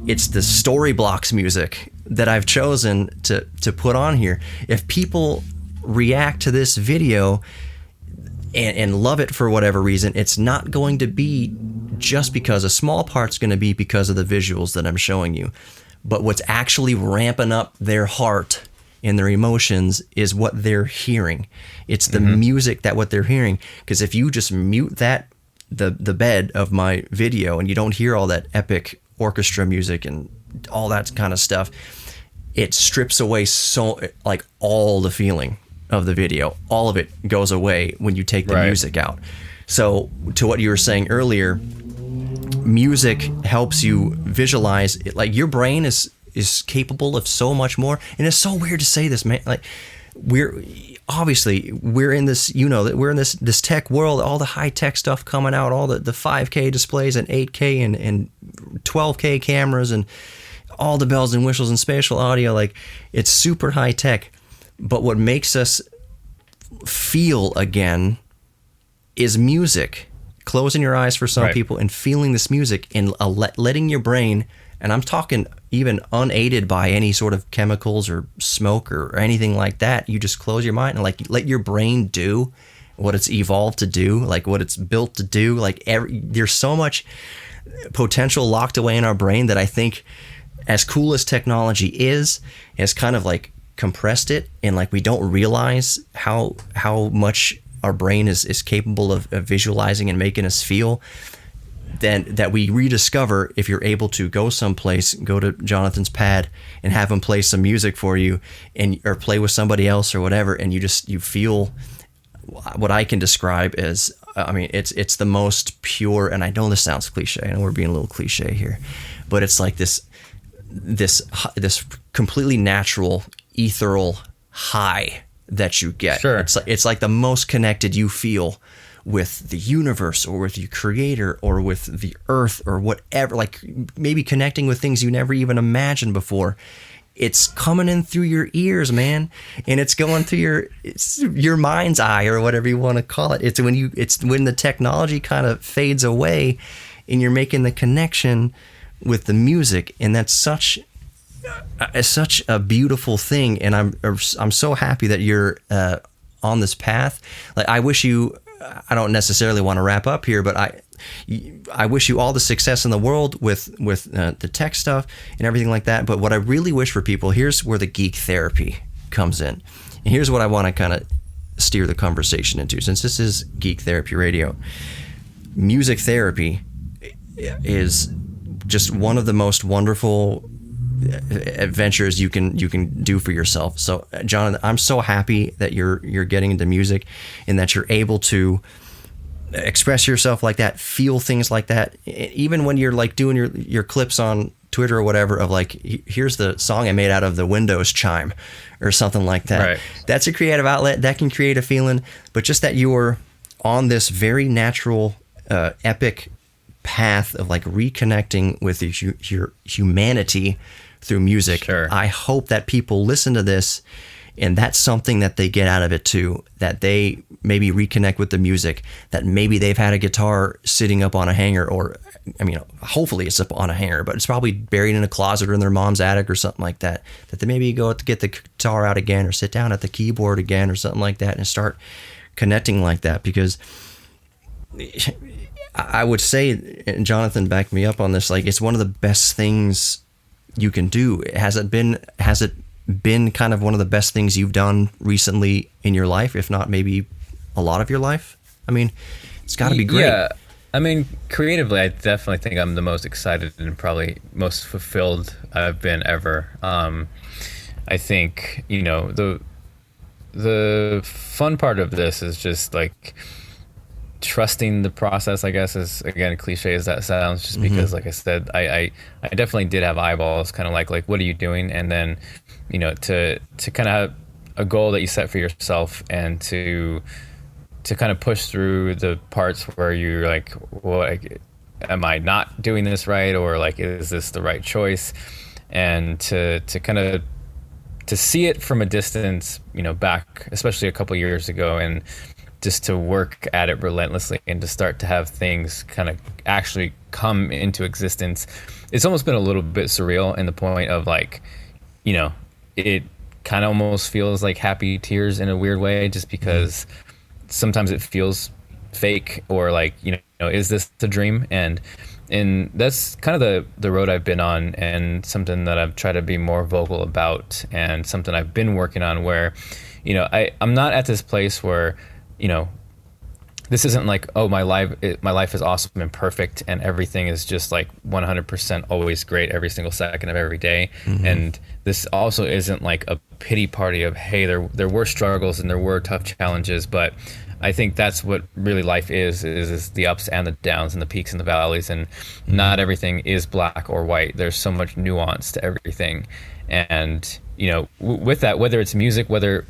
It's the story blocks music that I've chosen to put on here. If people react to this video and love it for whatever reason, it's not going to be just because, a small part's going to be because of the visuals that I'm showing you. But what's actually ramping up their heart and their emotions is what they're hearing. It's the music that what they're hearing. Because if you just mute the bed of my video and you don't hear all that epic orchestra music and all that kind of stuff, it strips away all the feeling of the video. All of it goes away when you take the music out. So to what you were saying earlier, music helps you visualize it. Like, your brain is capable of so much more. And it's so weird to say this, man. Like, we're in this, we're in this tech world, all the high tech stuff coming out, all the 5K displays and 8K and 12K cameras and all the bells and whistles and spatial audio. Like, it's super high tech. But what makes us feel again is music. Closing your eyes for some people and feeling this music and letting your brain, and I'm talking even unaided by any sort of chemicals or smoke or anything like that. You just close your mind and let your brain do what it's evolved to do, like what it's built to do. Like, there's so much potential locked away in our brain that I think, as cool as technology is, has kind of like compressed it, and like we don't realize how much our brain is capable of visualizing and making us feel. Then that we rediscover if you're able to go someplace, go to Jonathan's pad and have him play some music for you, or play with somebody else or whatever, and you feel what I can describe as, it's the most pure. And I know this sounds cliche, I know we're being a little cliche here, but it's like this completely natural, ethereal high that you get. Sure. It's like the most connected you feel with the universe or with your creator or with the earth or whatever, like maybe connecting with things you never even imagined before. It's coming in through your ears, man, and it's going through your mind's eye, or whatever you want to call it. It's when the technology kind of fades away and you're making the connection with the music, and that's such a beautiful thing. And I'm so happy that you're on this path. Like, I wish you, I don't necessarily want to wrap up here, but I wish you all the success in the world with the tech stuff and everything like that. But what I really wish for people, here's where the geek therapy comes in. And here's what I want to kind of steer the conversation into, since this is Geek Therapy Radio. Music therapy is just one of the most wonderful adventures you can do for yourself. So, Jonathan, I'm so happy that you're getting into music and that you're able to express yourself like that, feel things like that, even when you're like doing your clips on Twitter or whatever of like, here's the song I made out of the Windows chime or something like that. Right. That's a creative outlet that can create a feeling, but just that you're on this very natural, epic path of like reconnecting with your humanity through music. Sure. I hope that people listen to this And that's something that they get out of it too, that they maybe reconnect with the music, that maybe they've had a guitar sitting up on a hanger, or, I mean, hopefully it's up on a hanger, but it's probably buried in a closet or in their mom's attic or something like that, that they maybe go to get the guitar out again or sit down at the keyboard again or something like that and start connecting like that. Because I would say, and Jonathan backed me up on this, like, it's one of the best things you can do. Has it been kind of one of the best things you've done recently in your life, if not maybe a lot of your life? I mean, it's got to be great. Yeah, I mean, creatively, I definitely think I'm the most excited and probably most fulfilled I've been ever. I think, you know, the fun part of this is just like trusting the process, I guess, is, again, cliche as that sounds, just because, like I said, I definitely did have eyeballs, kind of like what are you doing? And then, you know, to kind of have a goal that you set for yourself, and to kind of push through the parts where you're like, well, like, am I not doing this right? Or like, is this the right choice? And to kind of to see it from a distance, you know, back, especially a couple years ago, and just to work at it relentlessly and to start to have things kind of actually come into existence. It's almost been a little bit surreal in the point of, like, you know, it kind of almost feels like happy tears in a weird way, just because sometimes it feels fake, or like, you know, is this a dream? And that's kind of the road I've been on, and something that I've tried to be more vocal about, and something I've been working on, where, you know, I'm not at this place where, you know, this isn't like, oh, my life is awesome and perfect and everything is just like 100% always great every single second of every day. And this also isn't like a pity party of, hey, there were struggles and there were tough challenges, but I think that's what really life is the ups and the downs and the peaks and the valleys, and not everything is black or white. There's so much nuance to everything. And, you know, with that, whether it's music, whether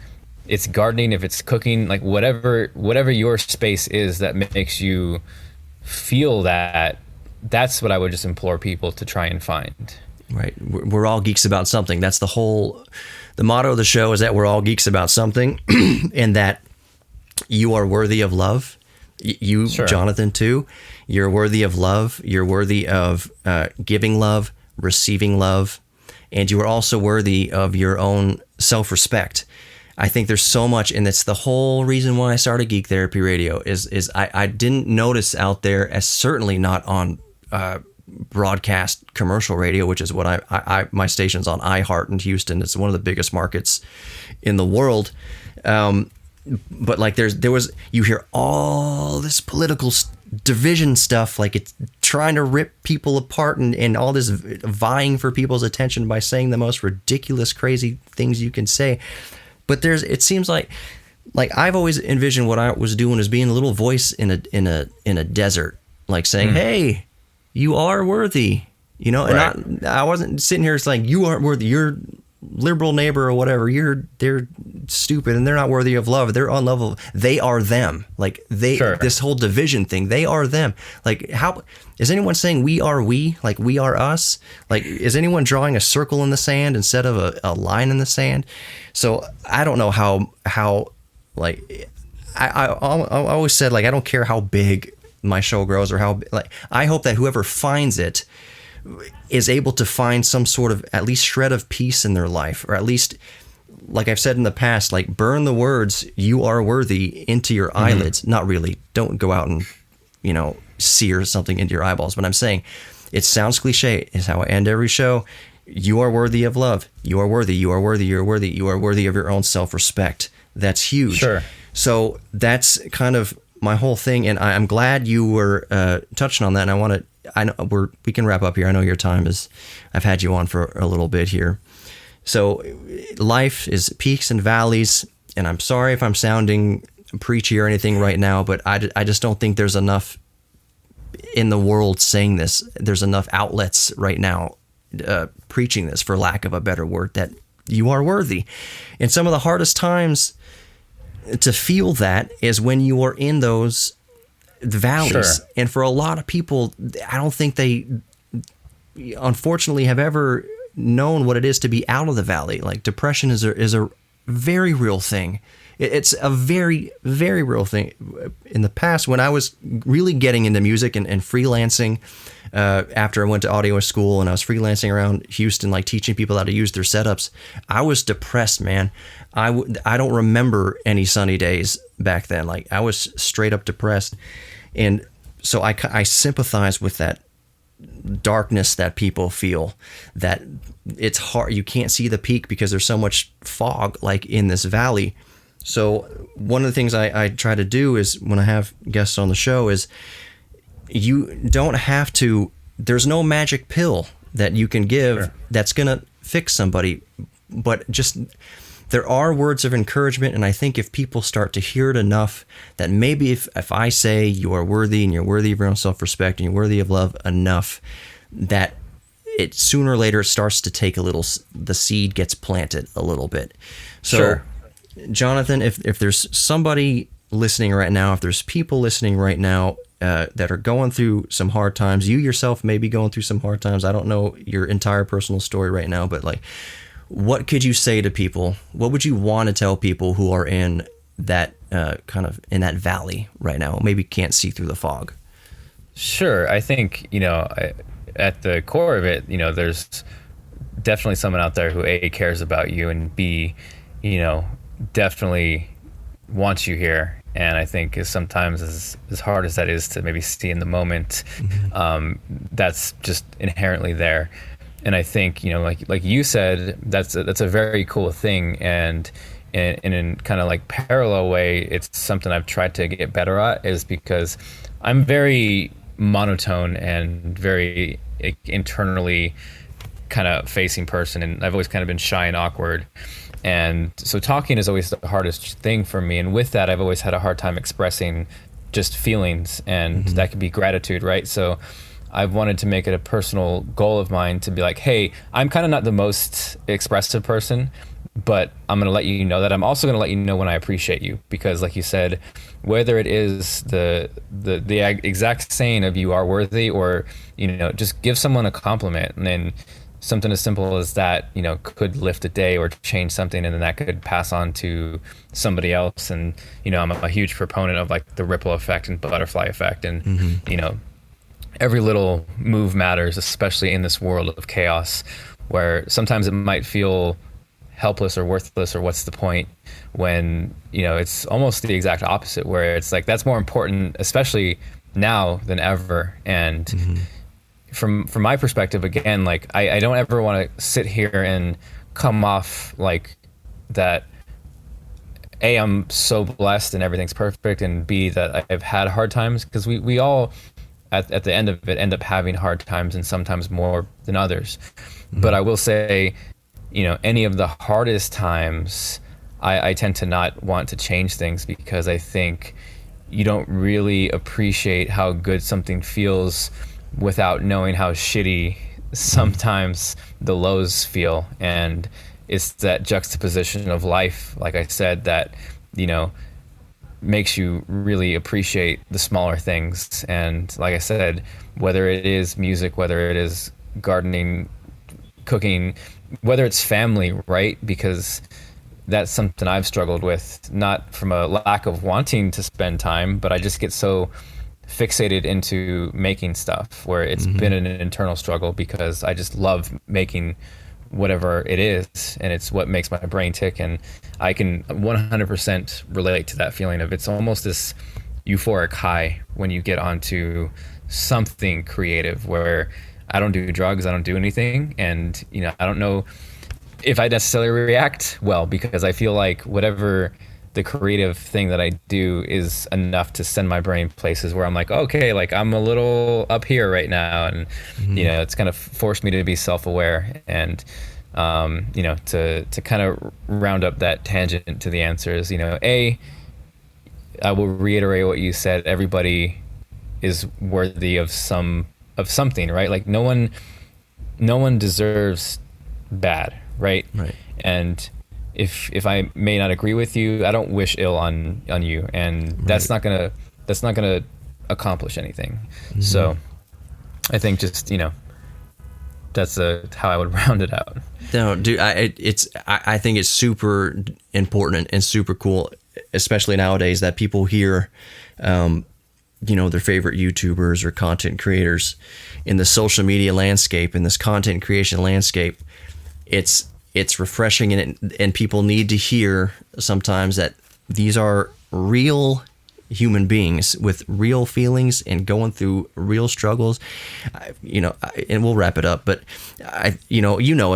it's gardening, if it's cooking, like whatever your space is that makes you feel that's what I would just implore people to try and find. Right. We're all geeks about something. That's the motto of the show, is that we're all geeks about something, and that you are worthy of love. You, sure. Jonathan, too. You're worthy of love. You're worthy of giving love, receiving love, and you are also worthy of your own self-respect. I think there's so much, and it's the whole reason why I started Geek Therapy Radio, is I didn't notice out there, as certainly not on broadcast commercial radio, which is what my station's on iHeart in Houston. It's one of the biggest markets in the world. But like you hear all this political division stuff, like it's trying to rip people apart, and all this vying for people's attention by saying the most ridiculous, crazy things you can say. But it seems like I've always envisioned what I was doing as being a little voice in a desert, like saying, "Hey, you are worthy," you know. Right. And I wasn't sitting here saying you aren't worthy. Your liberal neighbor or whatever, they're stupid and they're not worthy of love. They're unlovable. They are them. Like sure. This whole division thing. They are them. Like, how is anyone saying we are we? Like, we are us? Like, is anyone drawing a circle in the sand instead of a line in the sand? So I don't know how like I always said, like, I don't care how big my show grows or how, like, I hope that whoever finds it is able to find some sort of at least shred of peace in their life, or at least, like I've said in the past, like, burn the words "you are worthy" into your eyelids. Not really, don't go out and, you know, sear something into your eyeballs, but I'm saying, it sounds cliche, is how I end every show. You are worthy of love. You are worthy. You are worthy. You're worthy. You are worthy of your own self-respect. That's huge. Sure. So that's kind of my whole thing, and I'm glad you were touching on that. And I know we can wrap up here. I know your time is. I've had you on for a little bit here. So life is peaks and valleys, and I'm sorry if I'm sounding preachy or anything right now, but I just don't think there's enough in the world saying this. There's enough outlets right now preaching this, for lack of a better word, that you are worthy. And some of the hardest times to feel that is when you are in those valleys. Sure. And for a lot of people, I don't think they unfortunately have ever known what it is to be out of the valley. Like, depression is a very real thing. It's a very, very real thing. In the past, when I was really getting into music and freelancing, after I went to audio school and I was freelancing around Houston, like teaching people how to use their setups, I was depressed, man. I don't remember any sunny days back then. Like, I was straight up depressed. And so I sympathize with that darkness that people feel, that it's hard. You can't see the peak because there's so much fog, like in this valley. So one of the things I try to do is, when I have guests on the show, is you don't have to, there's no magic pill that you can give that's going to fix somebody, but just, there are words of encouragement. And I think if people start to hear it enough, that maybe if I say you are worthy and you're worthy of your own self-respect and you're worthy of love enough, that it sooner or later starts to take a little, the seed gets planted a little bit. So Jonathan, if there's somebody listening right now, if there's people listening right now that are going through some hard times, you yourself may be going through some hard times. I don't know your entire personal story right now, but like, what could you say to people? What would you want to tell people who are in that kind of in that valley right now, maybe can't see through the fog? Sure. I think, at the core of it, there's definitely someone out there who A, cares about you, and B, definitely wants you here. And I think sometimes as hard as that is to maybe see in the moment, that's just inherently there. And I think, like you said, that's a very cool thing. And in kind of like parallel way, it's something I've tried to get better at, is because I'm very monotone and very internally kind of facing person. And I've always kind of been shy and awkward. And so talking is always the hardest thing for me. And with that, I've always had a hard time expressing just feelings, and that could be gratitude, right? So I've wanted to make it a personal goal of mine to be like, hey, I'm kind of not the most expressive person, but I'm going to let you know that I'm also going to let you know when I appreciate you. Because like you said, whether it is the exact saying of you are worthy, or, just give someone a compliment, and then something as simple as that, could lift a day or change something, and then that could pass on to somebody else. And, I'm a huge proponent of like the ripple effect and butterfly effect. And, every little move matters, especially in this world of chaos, where sometimes it might feel helpless or worthless, or what's the point, when, it's almost the exact opposite, where it's like, that's more important, especially now than ever. And from my perspective, again, like I don't ever want to sit here and come off like that, A, I'm so blessed and everything's perfect, and B, that I've had hard times, because we all at the end of it end up having hard times, and sometimes more than others. But I will say, any of the hardest times, I tend to not want to change things, because I think you don't really appreciate how good something feels without knowing how shitty sometimes the lows feel. And it's that juxtaposition of life, like I said, that, makes you really appreciate the smaller things. And like I said, whether it is music, whether it is gardening, cooking, whether it's family, right? Because that's something I've struggled with, not from a lack of wanting to spend time, but I just get so fixated into making stuff, where it's been an internal struggle, because I just love making whatever it is, and it's what makes my brain tick. And I can 100% relate to that feeling of, it's almost this euphoric high when you get onto something creative, where I don't do drugs, I don't do anything, and I don't know if I necessarily react well, because I feel like whatever the creative thing that I do is enough to send my brain places where I'm like, okay, like I'm a little up here right now. And, it's kind of forced me to be self-aware, and, to kind of round up that tangent to the answers, A, I will reiterate what you said. Everybody is worthy of something, right? Like no one deserves bad, right? Right. And if I may not agree with you, I don't wish ill on you, and that's not gonna accomplish anything. So I think just how I would round it out. No, dude, I think it's super important and super cool, especially nowadays, that people hear, their favorite YouTubers or content creators in the social media landscape, in this content creation landscape. It's refreshing, and people need to hear sometimes that these are real human beings with real feelings and going through real struggles. And we'll wrap it up, but as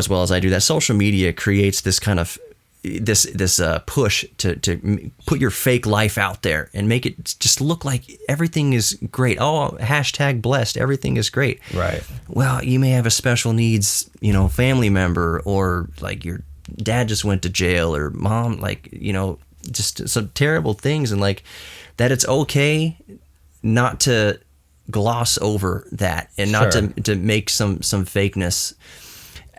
well as I do, that social media creates this kind of this push to put your fake life out there and make it just look like everything is great. Oh, #blessed, everything is great. Right. Well, you may have a special needs, family member, or like your dad just went to jail, or mom, just some terrible things, and like that it's okay not to gloss over that, and not to make some fakeness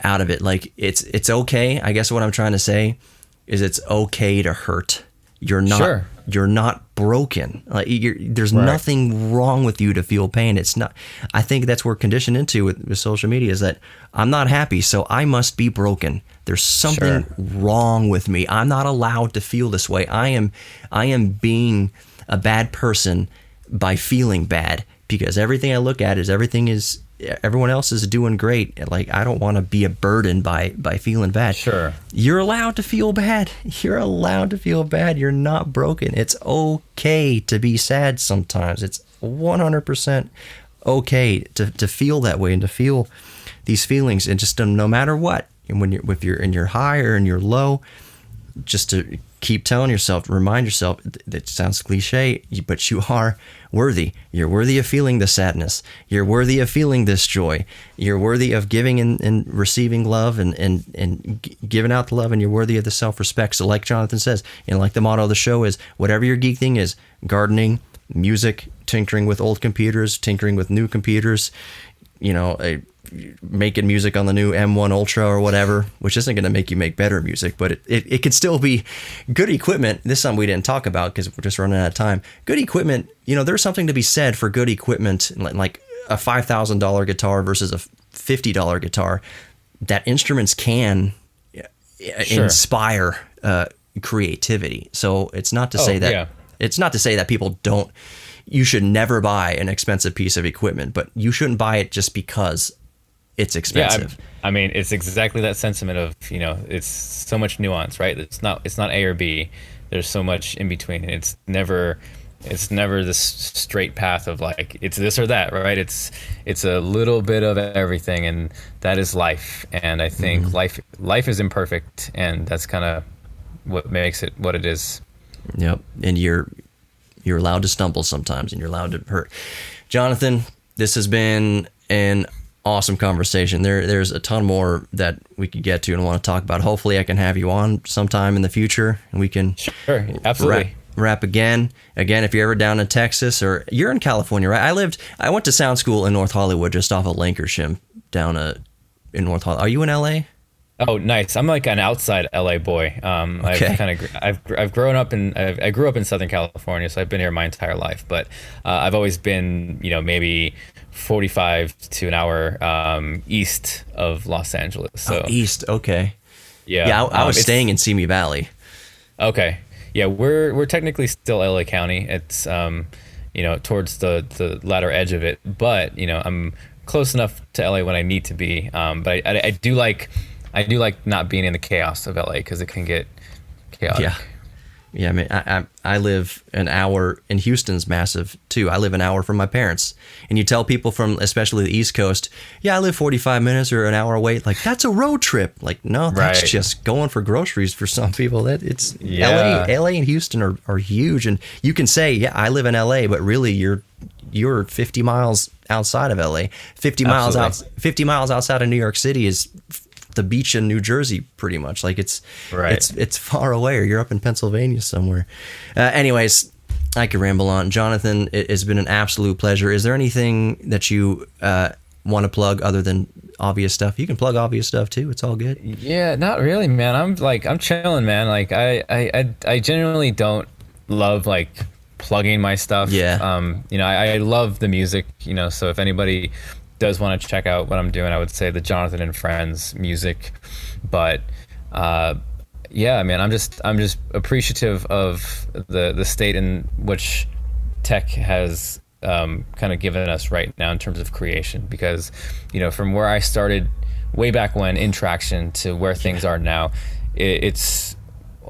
out of it. Like it's okay. I guess what I'm trying to say is it's okay to hurt. You're not broken. Like there's nothing wrong with you to feel pain. It's not. I think that's what we're conditioned into with social media, is that I'm not happy, so I must be broken. There's something wrong with me. I'm not allowed to feel this way. I am being a bad person by feeling bad, because everything I look at is everyone else is doing great. Like, I don't want to be a burden by feeling bad. Sure. You're allowed to feel bad. You're allowed to feel bad. You're not broken. It's okay to be sad sometimes. It's 100% okay to feel that way and to feel these feelings, and just no matter what. And if you're in your high or in your low, just to keep telling yourself, remind yourself, that sounds cliche, but you are worthy. You're worthy of feeling the sadness. You're worthy of feeling this joy. You're worthy of giving and receiving love and giving out the love, and you're worthy of the self-respect. So like Jonathan says, and like the motto of the show is, whatever your geek thing is, gardening, music, tinkering with old computers, tinkering with new computers, making music on the new M1 Ultra or whatever, which isn't going to make you make better music, but it could still be good equipment. This is something we didn't talk about because we're just running out of time. Good equipment, there's something to be said for good equipment, like a $5,000 guitar versus a $50 guitar. That instruments can inspire creativity. So it's not to say that it's not to say that people don't. You should never buy an expensive piece of equipment, but you shouldn't buy it just because it's expensive. Yeah, I mean, it's exactly that sentiment of, it's so much nuance, right? It's not A or B. There's so much in between, and it's never this straight path of like it's this or that, right? It's a little bit of everything, and that is life. And I think life is imperfect, and that's kind of what makes it what it is. Yep. And you're allowed to stumble sometimes, and you're allowed to hurt. Jonathan, this has been an awesome conversation. There's a ton more that we could get to and want to talk about. Hopefully I can have you on sometime in the future, and we can absolutely wrap again. If you're ever down in Texas, or you're in California, right? I went to sound school in North Hollywood, just off of Lankershim down in North Hollywood. Are you in LA? Oh, nice. I'm like an outside LA boy. Okay. I've grown up I grew up in Southern California, so I've been here my entire life, but I've always been, maybe 45 to an hour east of Los Angeles. So east, okay. Yeah. I was staying in Simi Valley. Okay. Yeah, we're technically still LA County. It's towards the latter edge of it, but I'm close enough to LA when I need to be. But I do like not being in the chaos of LA, because it can get chaotic. Yeah. I mean, I live an hour, and Houston's massive too. I live an hour from my parents, and you tell people from especially the East Coast, I live 45 minutes or an hour away. Like, that's a road trip. Like, no, that's just going for groceries for some people. LA and Houston are huge, and you can say, I live in LA, but really you're 50 miles outside of LA. 50 miles outside of New York City is the beach in New Jersey, pretty much. Like, it's far away, or you're up in Pennsylvania somewhere. Anyways, I could ramble on. Jonathan, it has been an absolute pleasure. Is there anything that you want to plug other than obvious stuff? You can plug obvious stuff too. It's all good. Yeah, not really, man. I'm chilling, man. Like, I genuinely don't love plugging my stuff. Yeah. I love the music, so if anybody does want to check out what I'm doing, I would say the Jonathan and Friends music. But yeah, man, I'm just appreciative of the state in which tech has kind of given us right now in terms of creation, because from where I started way back when in Traction to where things are now, it's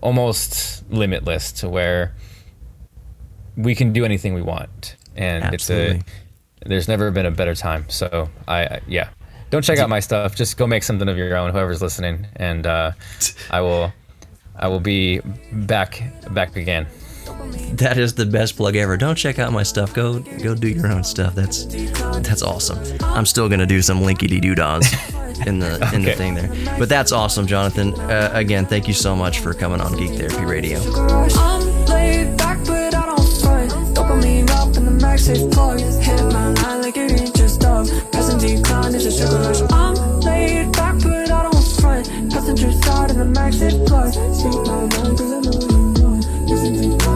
almost limitless to where we can do anything we want, and Absolutely. There's never been a better time. So yeah, don't check out my stuff, just go make something of your own, whoever's listening, and I will be back again. That is the best plug ever. Don't check out my stuff. Go do your own stuff. That's awesome. I'm still gonna do some linky doo dahs in the thing there. But that's awesome, Jonathan. Again, thank you so much for coming on Geek Therapy Radio. I'm laid back, but I don't front. Dopamine up in the MagSafe plug. Hit my line like it ain't just dog. Present decline is a sugar rush. I'm laid back, but I don't front. Passenger side in the MagSafe plug. Speak my mind, 'cause I know you want. Present decline.